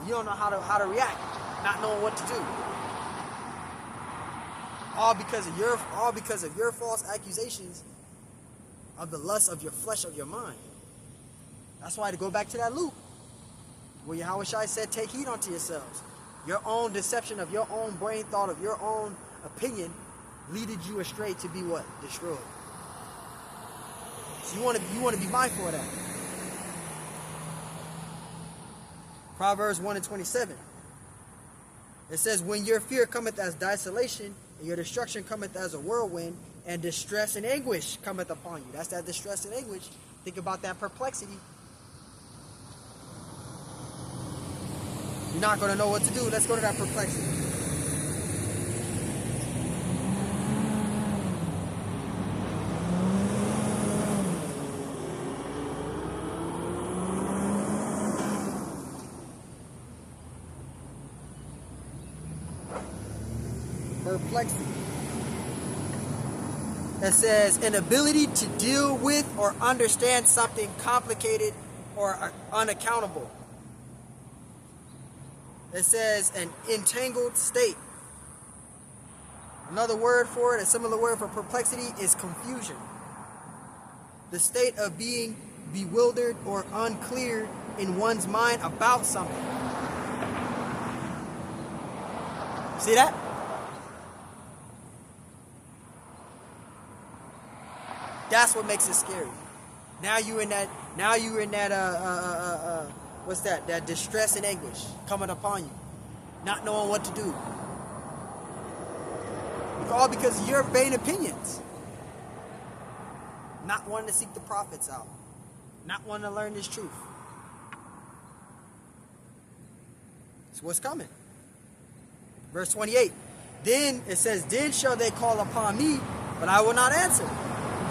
You don't know how to react, not knowing what to do. All because of your false accusations of the lust of your flesh, of your mind. That's why, to go back to that Luke, where Yahushua said, take heed unto yourselves. Your own deception of your own brain thought, of your own opinion, leaded you astray to be what? Destroyed. So you want to be mindful of that. Proverbs 1:27. It says, when your fear cometh as desolation, and your destruction cometh as a whirlwind, and distress and anguish cometh upon you. That's that distress and anguish. Think about that perplexity. You're not going to know what to do. Let's go to that perplexity. Perplexity. It says inability to deal with or understand something complicated or unaccountable. It says an entangled state. Another word for it, a similar word for perplexity, is confusion. The state of being bewildered or unclear in one's mind about something. See that? That's what makes it scary. Now you're in that what's that? That distress and anguish coming upon you. Not knowing what to do. All because of your vain opinions. Not wanting to seek the prophets out. Not wanting to learn this truth. It's what's coming. Verse 28. Then it says, then shall they call upon me, but I will not answer.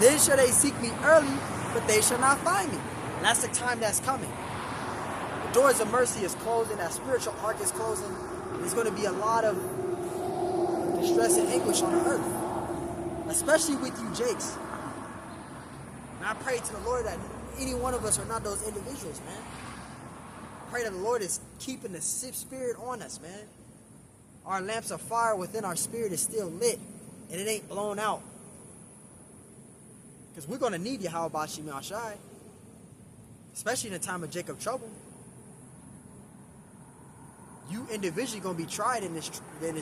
Then shall they seek me early, but they shall not find me. And that's the time that's coming. The doors of mercy is closing. That spiritual arc is closing. There's going to be a lot of distress and anguish on the earth. Especially with you Jakes. And I pray to the Lord that any one of us are not those individuals, man. I pray that the Lord is keeping the spirit on us, man. Our lamps of fire within our spirit is still lit. And it ain't blown out. Because we're going to need Yahweh Shema Shai. Especially in a time of Jacob trouble. You individually going to be tried in this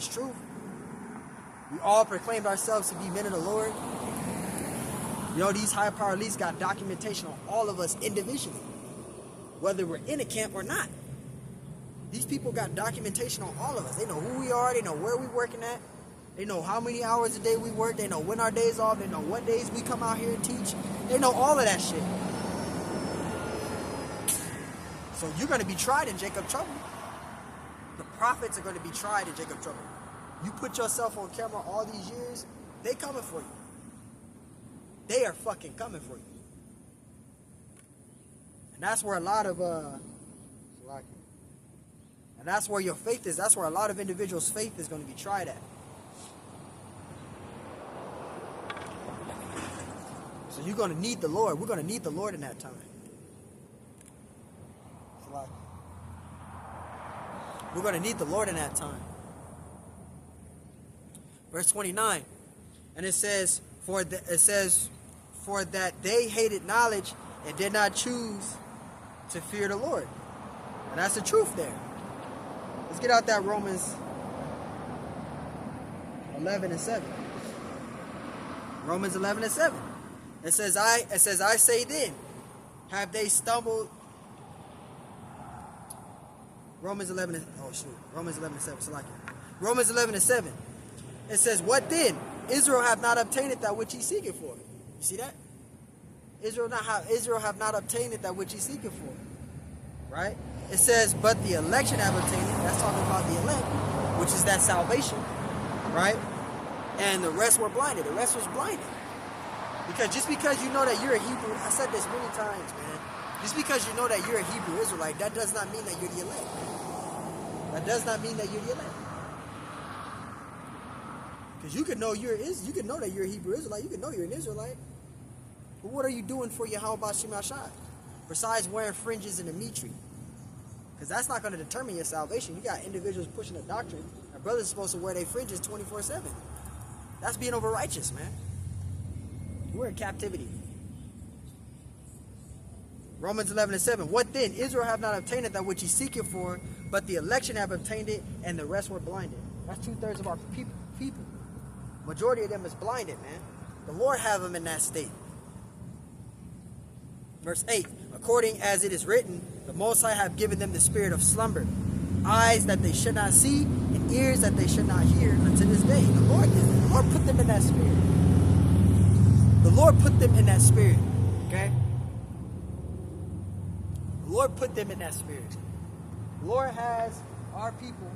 truth. We all proclaimed ourselves to be men of the Lord. You know, these high power elites got documentation on all of us individually. Whether we're in a camp or not. These people got documentation on all of us. They know who we are. They know where we're working at. They know how many hours a day we work. They know when our days off. They know what days we come out here and teach. They know all of that shit. So you're going to be tried in Jacob trouble. The prophets are going to be tried in Jacob trouble. You put yourself on camera all these years, they coming for you. They are fucking coming for you. And that's where a lot of and that's where your faith is. That's where a lot of individuals' faith is going to be tried at. So you're going to need the Lord. We're going to need the Lord in that time. We're going to need the Lord in that time. Verse 29. And it says, for that they hated knowledge and did not choose to fear the Lord. And that's the truth there. Let's get out that Romans 11:7. Romans 11:7. It says, I say then, have they stumbled? Romans 11:7. Romans 11:7. It says, what then? Israel have not obtained it that which he seeketh for. You see that? Israel have not obtained it that which he seeketh for. Right? It says, but the election have obtained it. That's talking about the elect, which is that salvation. Right? And the rest were blinded. The rest was blinded. Because just because you know that you're a Hebrew, I said this many times, man. Just because you know that you're a Hebrew Israelite, that does not mean that you're the elect. That does not mean that you're the elect. Because you can know that you're a Hebrew Israelite. You can know you're an Israelite. But what are you doing for Yahweh Shem Shai? Besides wearing fringes and a meat tree. Because that's not going to determine your salvation. You got individuals pushing a doctrine. Our brothers are supposed to wear their fringes 24/7. That's being over righteous, man. We're in captivity. Romans 11:7. What then? Israel have not obtained it that which he seeketh for, but the election have obtained it, and the rest were blinded. That's 2/3 of our people. Majority of them is blinded, man. The Lord have them in that state. Verse 8. According as it is written, the Most High have given them the spirit of slumber, eyes that they should not see, and ears that they should not hear unto this day. The Lord put them in that spirit. The Lord put them in that spirit. Okay? The Lord put them in that spirit. The Lord has our people,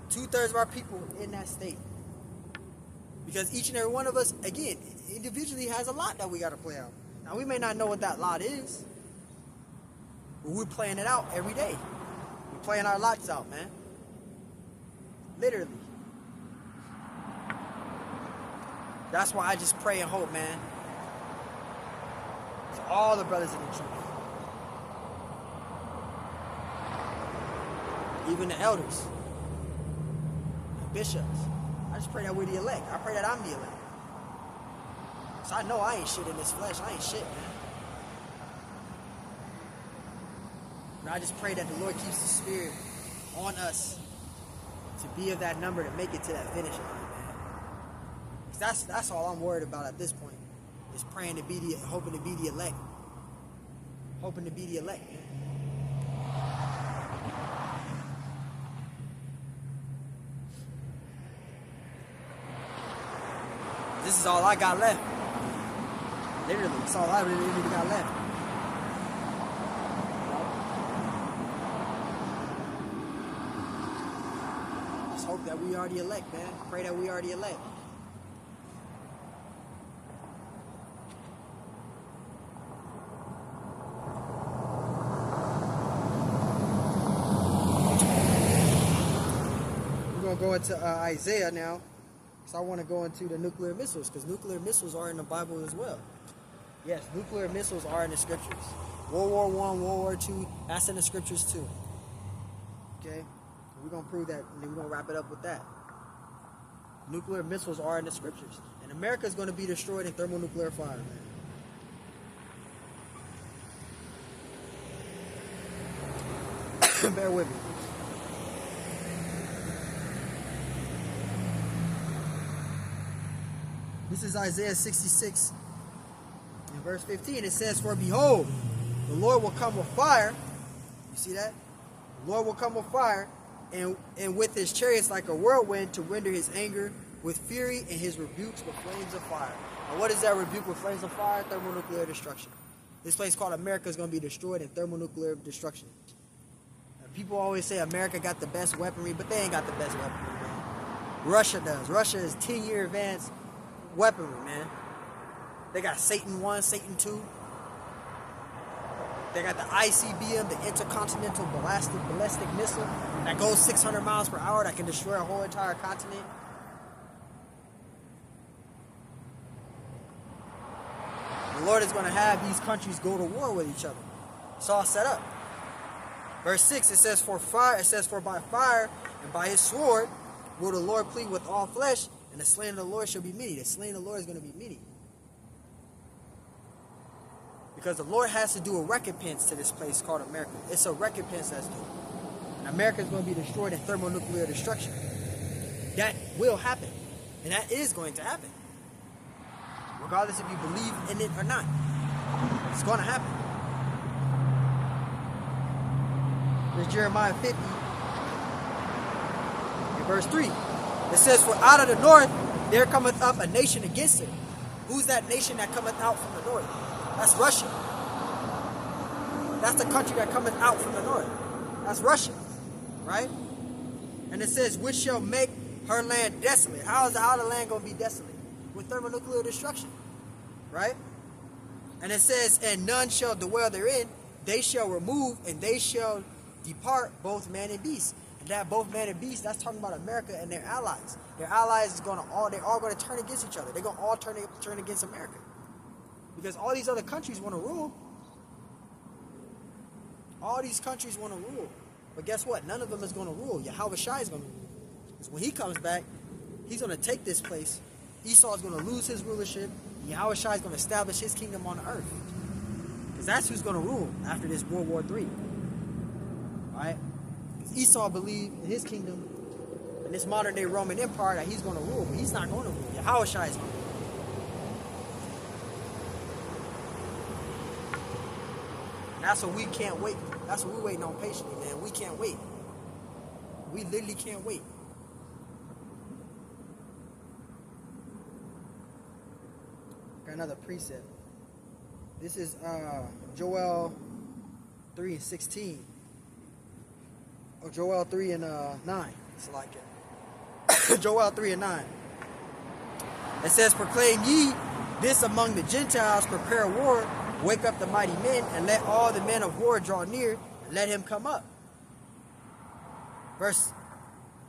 2/3 of our people, in that state. Because each and every one of us, again, individually has a lot that we got to play out. Now, we may not know what that lot is, but we're playing it out every day. We're playing our lots out, man. Literally. That's why I just pray and hope, man. To all the brothers in the truth. Even the elders. The bishops. I just pray that we're the elect. I pray that I'm the elect. So I know I ain't shit in this flesh. I ain't shit, man. But I just pray that the Lord keeps the spirit on us to be of that number to make it to that finish line, man. That's all I'm worried about at this point. Is praying to be hoping to be the elect. Hoping to be the elect, man. This is all I got left. Literally, that's all I really got left. Just hope that we are the elect, man. Pray that we are the elect. We're going to go into Isaiah now. So I want to go into the nuclear missiles, because nuclear missiles are in the Bible as well. Yes, nuclear missiles are in the scriptures. World War I, World War II, that's in the scriptures too. Okay? We're going to prove that, and then we're going to wrap it up with that. Nuclear missiles are in the scriptures. And America is going to be destroyed in thermonuclear fire, man. Bear with me. This is Isaiah 66 in verse 15. It says, for behold, the Lord will come with fire. You see that? The Lord will come with fire, and with his chariots like a whirlwind, to render his anger with fury and his rebukes with flames of fire. And what is that rebuke with flames of fire? Thermonuclear destruction. This place called America is going to be destroyed in thermonuclear destruction. And people always say America got the best weaponry, but they ain't got the best weaponry, man. Russia does. Russia is 10-year advanced weaponry, man. They got Satan 1, Satan 2. They got the ICBM, the Intercontinental Ballistic Missile, that goes 600 miles per hour, that can destroy a whole entire continent. The Lord is going to have these countries go to war with each other. It's all set up. Verse 6, it says, for by fire and by his sword will the Lord plead with all flesh, and the slain of the Lord shall be many. The slain of the Lord is going to be many. Because the Lord has to do a recompense to this place called America. It's a recompense that's due. And America is going to be destroyed in thermonuclear destruction. That will happen. And that is going to happen. Regardless if you believe in it or not. It's going to happen. There's Jeremiah 50. In verse 3. It says, for out of the north there cometh up a nation against it. Who's that nation that cometh out from the north? That's Russia. That's the country that cometh out from the north. That's Russia. Right? And it says, which shall make her land desolate. How is the land going to be desolate? With thermonuclear destruction. Right? And it says, and none shall dwell therein. They shall remove, and they shall depart, both man and beast. And that both man and beast, that's talking about America and their allies. Their allies is they're all gonna turn against each other. They're gonna all turn against America. Because all these other countries want to rule. All these countries want to rule. But guess what? None of them is gonna rule. Yahweh Shai is gonna rule. Because when he comes back, he's gonna take this place. Esau is gonna lose his rulership. Yahweh Shai is gonna establish his kingdom on the earth. Because that's who's gonna rule after this World War III. Right? Esau believed in his kingdom, in this modern day Roman Empire, that he's going to rule, but he's not going to rule. Yahweh Shai is going to rule. And that's what we can't wait. That's what we're waiting on patiently, man. We can't wait. We literally can't wait. Got another precept. This is Joel 3:16. Or Joel 3:9. It's like it. Joel 3:9. It says, proclaim ye this among the Gentiles, prepare war, wake up the mighty men, and let all the men of war draw near, and let him come up. Verse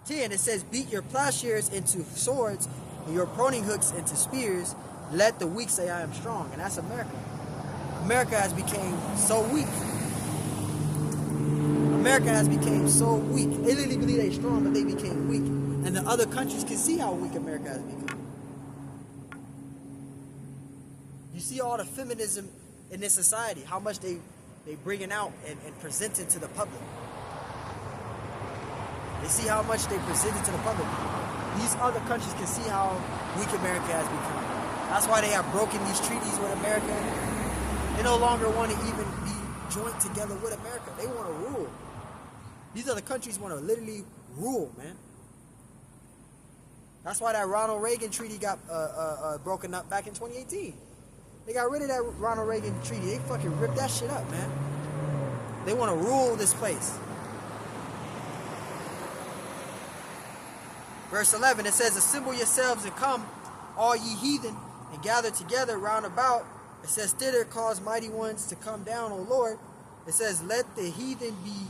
10, it says, beat your plowshares into swords, and your pruning hooks into spears. Let the weak say, I am strong. And that's America. America has become so weak. America has become so weak. They literally believe they're strong, but they became weak. And the other countries can see how weak America has become. You see all the feminism in this society, how much they bringing out and presenting to the public. They see how much they presented to the public. These other countries can see how weak America has become. That's why they have broken these treaties with America. They no longer want to even be joined together with America. They want to rule. These other countries want to literally rule, man. That's why that Ronald Reagan treaty got broken up back in 2018. They got rid of that Ronald Reagan treaty. They fucking ripped that shit up, man. They want to rule this place. Verse 11, it says, assemble yourselves and come, all ye heathen, and gather together round about. It says, thither cause mighty ones to come down, O Lord. It says, let the heathen be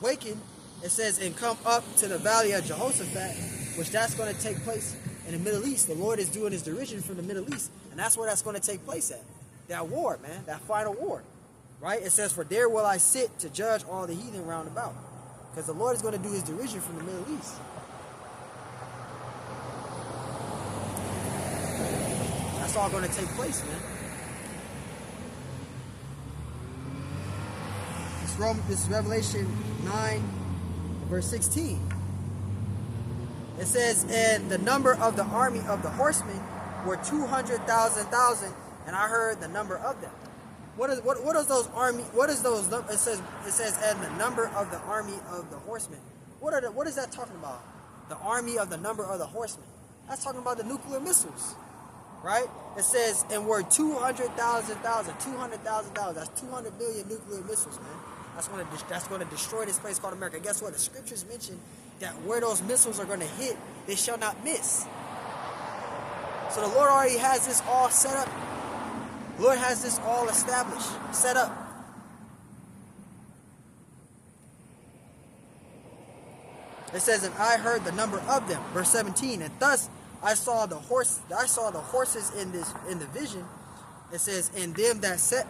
wakened. It says, and come up to the valley of Jehoshaphat, which that's going to take place in the Middle East. The Lord is doing his derision from the Middle East, and that's where that's going to take place at. That war, man, that final war, right? It says, for there will I sit to judge all the heathen round about, because the Lord is going to do his derision from the Middle East. That's all going to take place, man. This is Revelation 9, verse 16. It says, and the number of the army of the horsemen were 200,000, and I heard the number of them. What is those army? What is those? It says, and the number of the army of the horsemen. What is that talking about? The army of the number of the horsemen. That's talking about the nuclear missiles, right? It says, and were 200,000. That's 200 million nuclear missiles, man. That's going to destroy this place called America. Guess what? The scriptures mention that where those missiles are going to hit, they shall not miss. So the Lord already has this all set up. The Lord has this all established, set up. It says, and I heard the number of them, verse 17, and thus I saw the horses in the vision. It says, and them that sat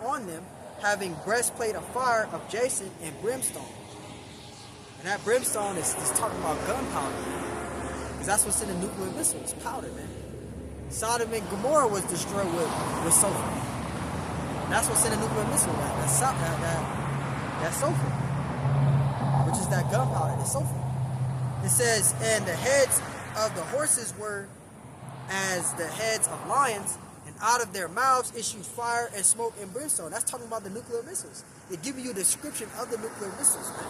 on them, having breastplate of fire of jacinth and brimstone. And that brimstone is talking about gunpowder, because that's what's in the nuclear missiles, powder, man. Sodom and Gomorrah was destroyed with sulfur. That's what's in the nuclear missile, that sulfur, which is that gunpowder, the sulfur. It says, and the heads of the horses were as the heads of lions, and out of their mouths issued fire and smoke and brimstone. That's talking about the nuclear missiles. They give you a description of the nuclear missiles, man.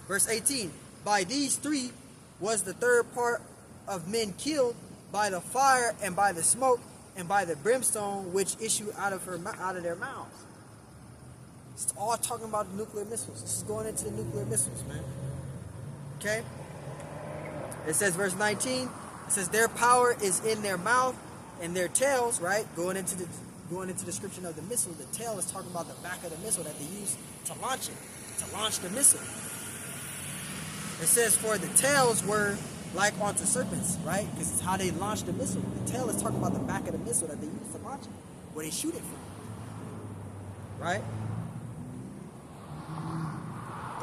Verse 18, by these three was the third part of men killed, by the fire and by the smoke and by the brimstone which issue out of their mouths. It's all talking about the nuclear missiles. This is going into the nuclear missiles, man. Okay? It says, verse 19, it says, their power is in their mouth and their tails, right? Going into going into the description of the missile, the tail is talking about the back of the missile that they use to launch it, to launch the missile. It says, for the tails were like unto serpents, right? Because it's how they launch the missile. The tail is talking about the back of the missile that they use to launch it, where they shoot it from, right?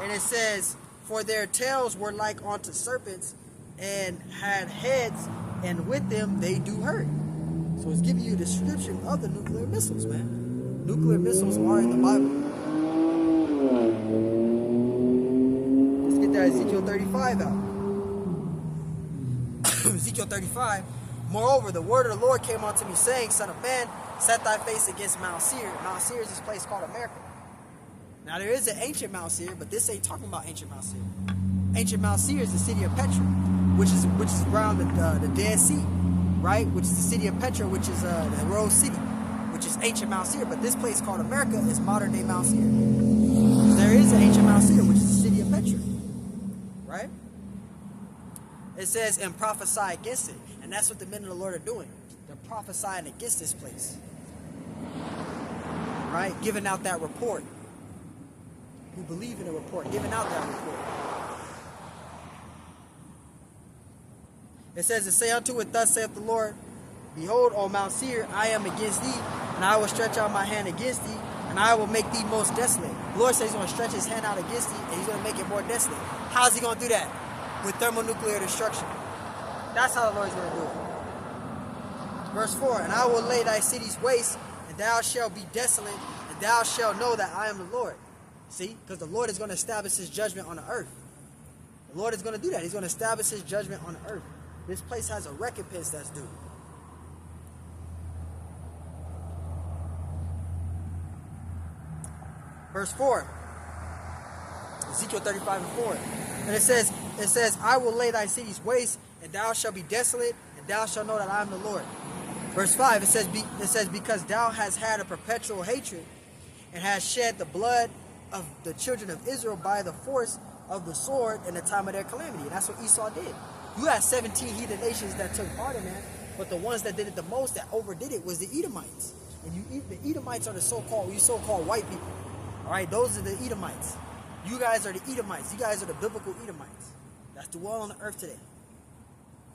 And it says, for their tails were like unto serpents, and had heads, and with them they do hurt. So it's giving you a description of the nuclear missiles, man. Nuclear missiles are in the Bible. Let's get that Ezekiel 35 out. Ezekiel 35. Moreover, the word of the Lord came unto me, saying, Son of man, set thy face against Mount Seir. Mount Seir is this place called America. Now there is an ancient Mount Seir, but this ain't talking about ancient Mount Seir. Ancient Mount Seir is the city of Petra, which is around the Dead Sea, right? Which is the city of Petra, which is the Rose City, which is ancient Mount Seir. But this place called America is modern day Mount Seir. There is an ancient Mount Seir, which is the city of Petra, right? It says, and prophesy against it. And that's what the men of the Lord are doing. They're prophesying against this place, right? Giving out that report. Who believe in the report, giving out that report. It says, and say unto it, thus saith the Lord, behold, O Mount Seir, I am against thee, and I will stretch out my hand against thee, and I will make thee most desolate. The Lord says he's going to stretch his hand out against thee, and he's going to make it more desolate. How's he going to do that? With thermonuclear destruction. That's how the Lord's going to do it. Verse 4, and I will lay thy cities waste, and thou shalt be desolate, and thou shalt know that I am the Lord. See? Because the Lord is going to establish his judgment on the earth. The Lord is going to do that. He's going to establish his judgment on the earth. This place has a recompense that's due. Verse 4. Ezekiel 35 and 4. And it says, I will lay thy cities waste, and thou shalt be desolate, and thou shalt know that I am the Lord. Verse 5, it says, because thou hast had a perpetual hatred, and hast shed the blood of the children of Israel by the force of the sword in the time of their calamity. And that's what Esau did. You had 17 heathen nations that took part in that, but the ones that did it the most, that overdid it, was the Edomites. And the Edomites are the so-called white people. All right, those are the Edomites. You guys are the Edomites. You guys are the biblical Edomites. That's the dwell on the earth today.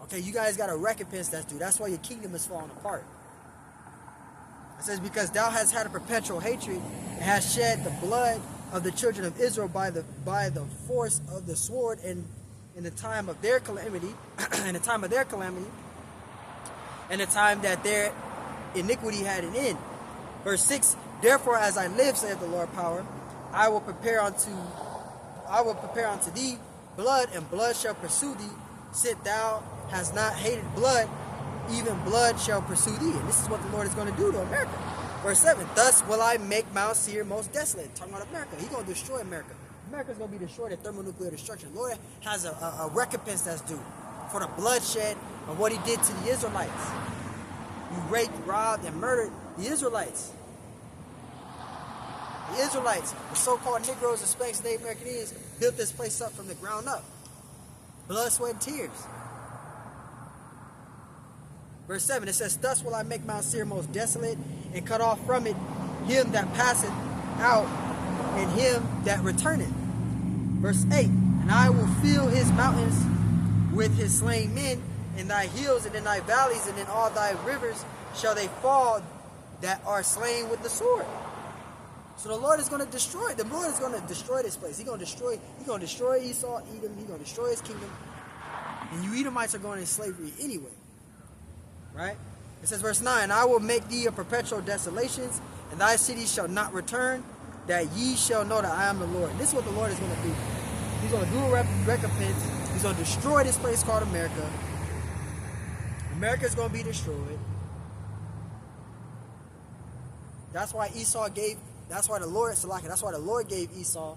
Okay, you guys got a recompense that's due. That's why your kingdom is falling apart. It says, because thou hast had a perpetual hatred, and hast shed the blood of the children of Israel by the force of the sword in the time of their calamity, in the time of their calamity, and the time that their iniquity had an end. Verse 6, therefore as I live, saith the Lord power, I will prepare unto thee blood, and blood shall pursue thee. Since thou hast not hated blood, even blood shall pursue thee. And this is what the Lord is going to do to America. Verse 7, thus will I make Mount Seir most desolate. Talking about America. He's going to destroy America. America is going to be destroyed at thermonuclear destruction. The Lord has a recompense that's due for the bloodshed of what he did to the Israelites. You raped, robbed, and murdered the Israelites. The Israelites, the so-called Negroes, Hispanics, Native Americans, built this place up from the ground up. Blood, sweat, and tears. Verse 7, it says, thus will I make Mount Seir most desolate, and cut off from it him that passeth out, and him that returneth. Verse 8, and I will fill his mountains with his slain men, in thy hills and in thy valleys and in all thy rivers shall they fall that are slain with the sword. So the Lord is going to destroy. The Lord is going to destroy this place. He's going to destroy Esau, Edom. He's going to destroy his kingdom. And you Edomites are going into slavery anyway. Right? It says, verse 9, I will make thee a perpetual desolations, and thy cities shall not return, that ye shall know that I am the Lord. This is what the Lord is going to do. He's going to do a recompense. He's going to destroy this place called America. America is going to be destroyed. That's why the Lord gave Esau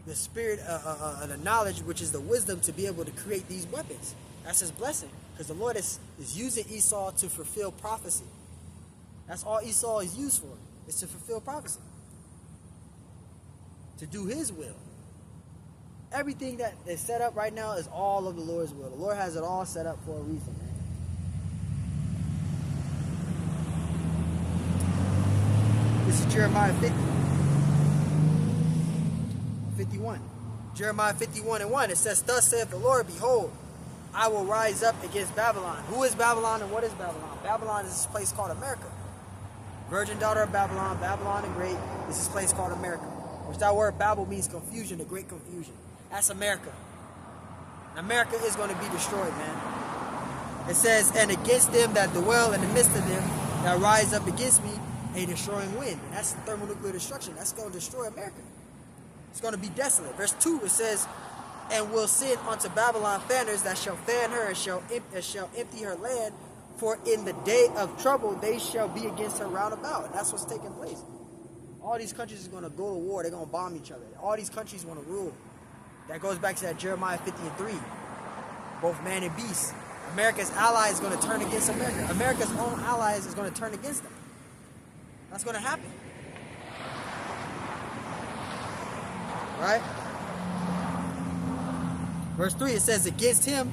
the spirit of the knowledge, which is the wisdom to be able to create these weapons. That's his blessing. Because the Lord is using Esau to fulfill prophecy. That's all Esau is used for, is to fulfill prophecy. To do his will. Everything that is set up right now is all of the Lord's will. The Lord has it all set up for a reason, man. This is Jeremiah 51. Jeremiah 51:1. It says, thus saith the Lord, behold, I will rise up against Babylon. Who is Babylon and what is Babylon? Babylon is this place called America. Virgin daughter of Babylon, Babylon the Great is this place called America. Which that word Babel means confusion, the great confusion. That's America. America is going to be destroyed, man. It says, and against them that dwell in the midst of them, that rise up against me, a destroying wind. And that's thermonuclear destruction. That's going to destroy America. It's going to be desolate. Verse 2, it says, and will send unto Babylon fanners that shall fan her and shall empty her land, for in the day of trouble they shall be against her round about. And that's what's taking place. All these countries are going to go to war. They're going to bomb each other. All these countries want to rule. That goes back to that Jeremiah 50:3. Both man and beast. America's allies is going to turn against America. America's own allies is going to turn against them. That's going to happen. Right? Verse 3, it says, against him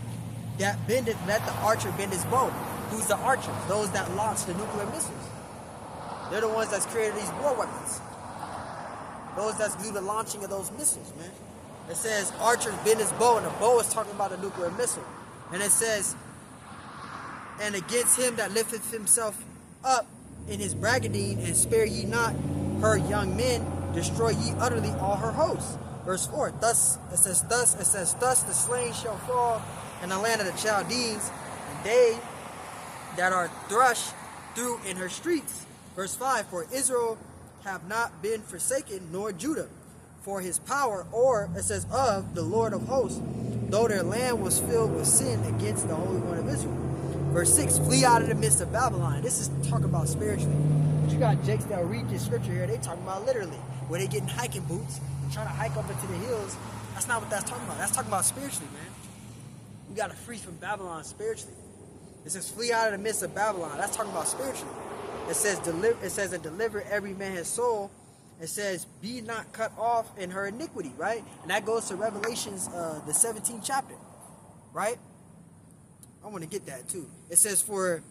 that bendeth, let the archer bend his bow. Who's the archers? Those that launch the nuclear missiles. They're the ones that's created these war weapons. Those that do the launching of those missiles, man. It says, archers bend his bow, and the bow is talking about a nuclear missile. And it says, and against him that lifteth himself up in his braggadine, and spare ye not her young men, destroy ye utterly all her hosts. Verse 4, thus the slain shall fall in the land of the Chaldeans, and they that are thrust through in her streets. Verse 5, for Israel have not been forsaken, nor Judah, for his power, or it says of the Lord of hosts, though their land was filled with sin against the Holy One of Israel. Verse 6, flee out of the midst of Babylon. This is talking about spiritually. But you got Jakes that read this scripture here, they talking about literally, where they getting hiking boots and trying to hike up into the hills. That's not what that's talking about. That's talking about spiritually, man. You got to free from Babylon spiritually. It says flee out of the midst of Babylon. That's talking about spiritually. It says and deliver every man his soul. It says be not cut off in her iniquity, right? And that goes to Revelations, the 17th chapter, right? I want to get that too. It says, for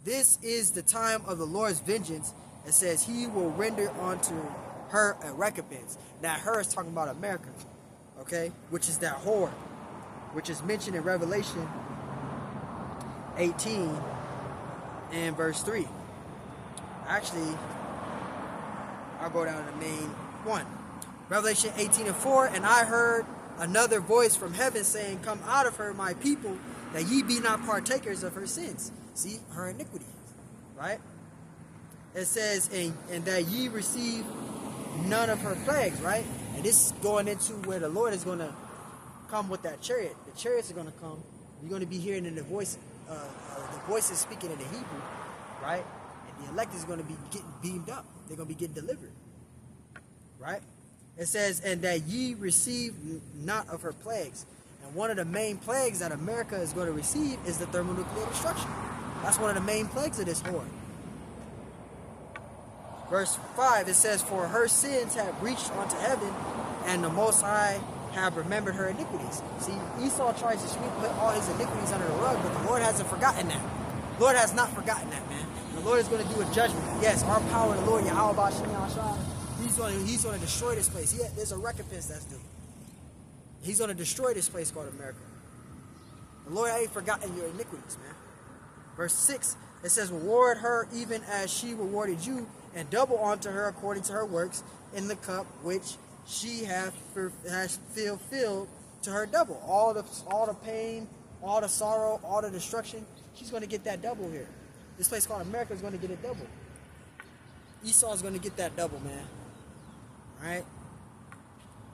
this is the time of the Lord's vengeance. It says he will render unto her a recompense. Now her is talking about America, okay? Which is that whore, which is mentioned in Revelation 18 and verse 3. Actually, I'll go down to the main one. Revelation 18:4, and I heard another voice from heaven saying, come out of her, my people, that ye be not partakers of her sins. See, her iniquities, right? It says, and that ye receive none of her plagues, right? And this is going into where the Lord is going to come with that chariot. The chariots are going to come. You're going to be hearing in the voices speaking in the Hebrew, right? And the elect is going to be getting beamed up. They're going to be getting delivered, right? It says, and that ye receive not of her plagues. And one of the main plagues that America is going to receive is the thermonuclear destruction. That's one of the main plagues of this horde. Verse 5, it says, for her sins have reached unto heaven, and the Most High have remembered her iniquities. See, Esau tries to put all his iniquities under the rug, but the Lord hasn't forgotten that. The Lord has not forgotten that, man. The Lord is going to do a judgment. Yes, our power in the Lord, Yahweh Ba'ashem Yahshua, He's going to destroy this place. There's a recompense that's due. He's going to destroy this place called America. The Lord ain't forgotten your iniquities, man. Verse 6, it says, reward her even as she rewarded you, and double unto her according to her works in the cup which she has filled to her double. All the pain, all the sorrow, all the destruction, she's going to get that double here. This place called America is going to get it double. Esau is going to get that double, man. All right?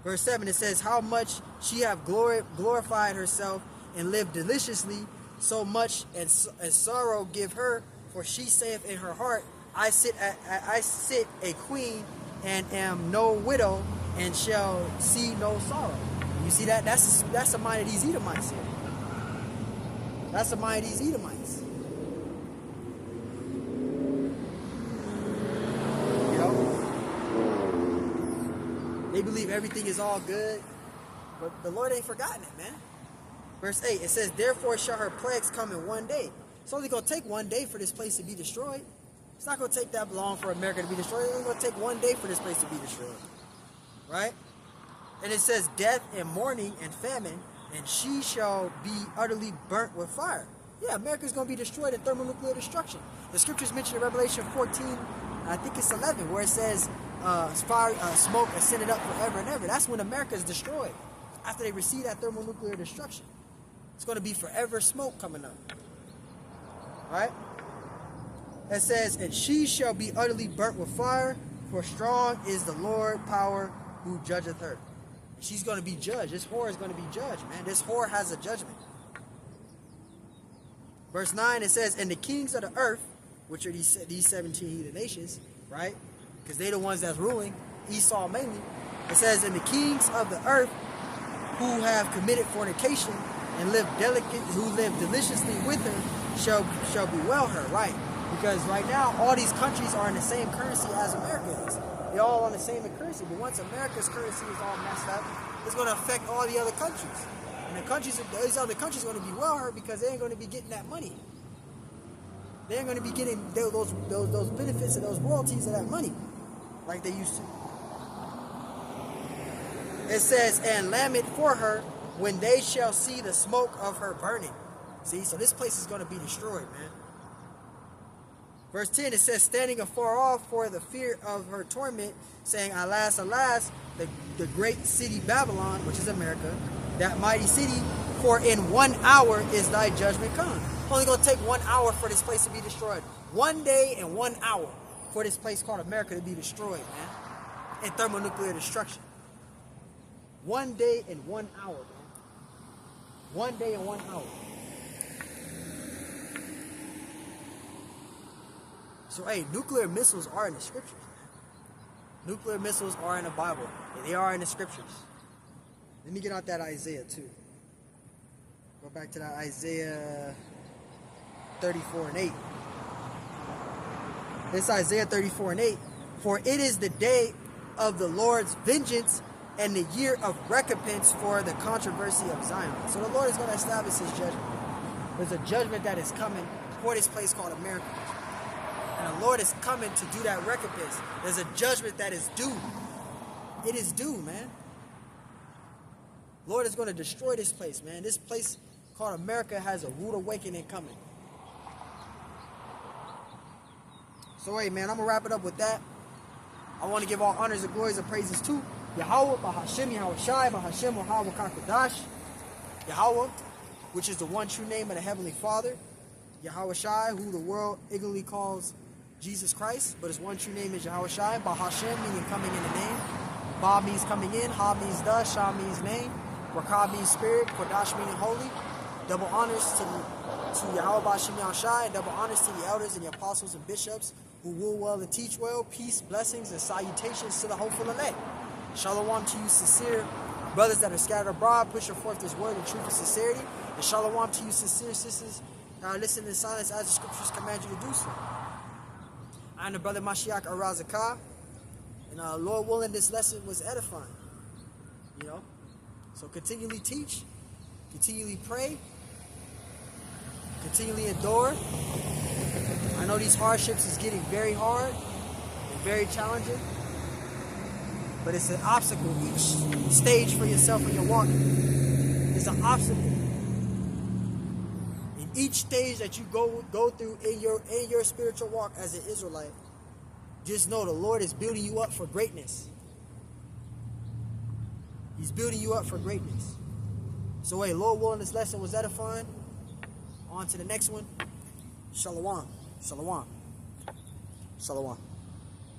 Verse 7, it says, how much she have glorified herself and lived deliciously, so much and sorrow give her, for she saith in her heart, I sit a queen and am no widow and shall see no sorrow. You see that? That's the mind of these Edomites here. That's the mind of these Edomites. You know? They believe everything is all good, but the Lord ain't forgotten it, man. Verse 8, it says, therefore shall her plagues come in one day. It's only going to take one day for this place to be destroyed. It's not going to take that long for America to be destroyed. It's only going to take one day for this place to be destroyed. Right? And it says death and mourning and famine, and she shall be utterly burnt with fire. Yeah, America's going to be destroyed in thermonuclear destruction. The scriptures mentioned in Revelation 14, I think it's 11, where it says fire, smoke ascended up forever and ever. That's when America is destroyed. After they receive that thermonuclear destruction. It's going to be forever smoke coming up. Right? It says, and she shall be utterly burnt with fire, for strong is the Lord power who judgeth her. She's going to be judged. This whore is going to be judged, man. This whore has a judgment. Verse 9, it says, and the kings of the earth, which are these 17 heathen nations, right? Because they're the ones that's ruling, Esau mainly. It says, and the kings of the earth who have committed fornication and live deliciously with her shall bewail her, right? Because right now, all these countries are in the same currency as America is. They're all on the same currency. But once America's currency is all messed up, it's going to affect all the other countries. And these other countries are going to bewail her because they ain't going to be getting that money. They ain't going to be getting those benefits and those royalties of that money like they used to. It says, and lament for her when they shall see the smoke of her burning. See, so this place is going to be destroyed, man. Verse 10, it says, standing afar off for the fear of her torment, saying, alas, alas, the great city Babylon, which is America, that mighty city, for in 1 hour is thy judgment come. It's only going to take 1 hour for this place to be destroyed. 1 day and 1 hour for this place called America to be destroyed, man. In thermonuclear destruction. 1 day and 1 hour, man. 1 day and 1 hour. So, hey, nuclear missiles are in the scriptures, man. Nuclear missiles are in the Bible. They are in the scriptures. Let me get out that Isaiah, too. Go back to that Isaiah 34 and 8. It's Isaiah 34 and 8. For it is the day of the Lord's vengeance and the year of recompense for the controversy of Zion. So the Lord is going to establish his judgment. There's a judgment that is coming for this place called America. And the Lord is coming to do that recompense. There's a judgment that is due. It is due, man. Lord is going to destroy this place, man. This place called America has a rude awakening coming. So, hey, man, I'm going to wrap it up with that. I want to give all honors and glories and praises to Yahweh, Bahashem, Yahweh Shai, Bahashem, Yahweh Kakadash. Yahweh, which is the one true name of the Heavenly Father. Yahweh Shai, who the world ignorantly calls Jesus Christ, but his one true name is Yahweh Shai. Bahashem, meaning coming in the name. Ba means coming in, Ha means the, Shah means name. Rakah means spirit, Kodash meaning holy. Double honors to Yahweh Bahashem Yahweh Shai, and double honors to the elders and the apostles and bishops who rule well and teach well. Peace, blessings, and salutations to the hopeful elect. Shalom to you sincere brothers that are scattered abroad, pushing forth this word in truth and sincerity. And shalom to you sincere sisters that are listening in silence as the scriptures command you to do so. I'm the brother Mashiach Arazakah, and Lord willing, this lesson was edifying. You know, so continually teach, continually pray, continually endure. I know these hardships is getting very hard and very challenging, but it's an obstacle. Each stage for yourself in your walk is an obstacle. Each stage that you go through in your spiritual walk as an Israelite, just know the Lord is building you up for greatness. He's building you up for greatness. So, hey, Lord willing, this lesson was edifying. On to the next one. Shalom. Shalom. Shalom.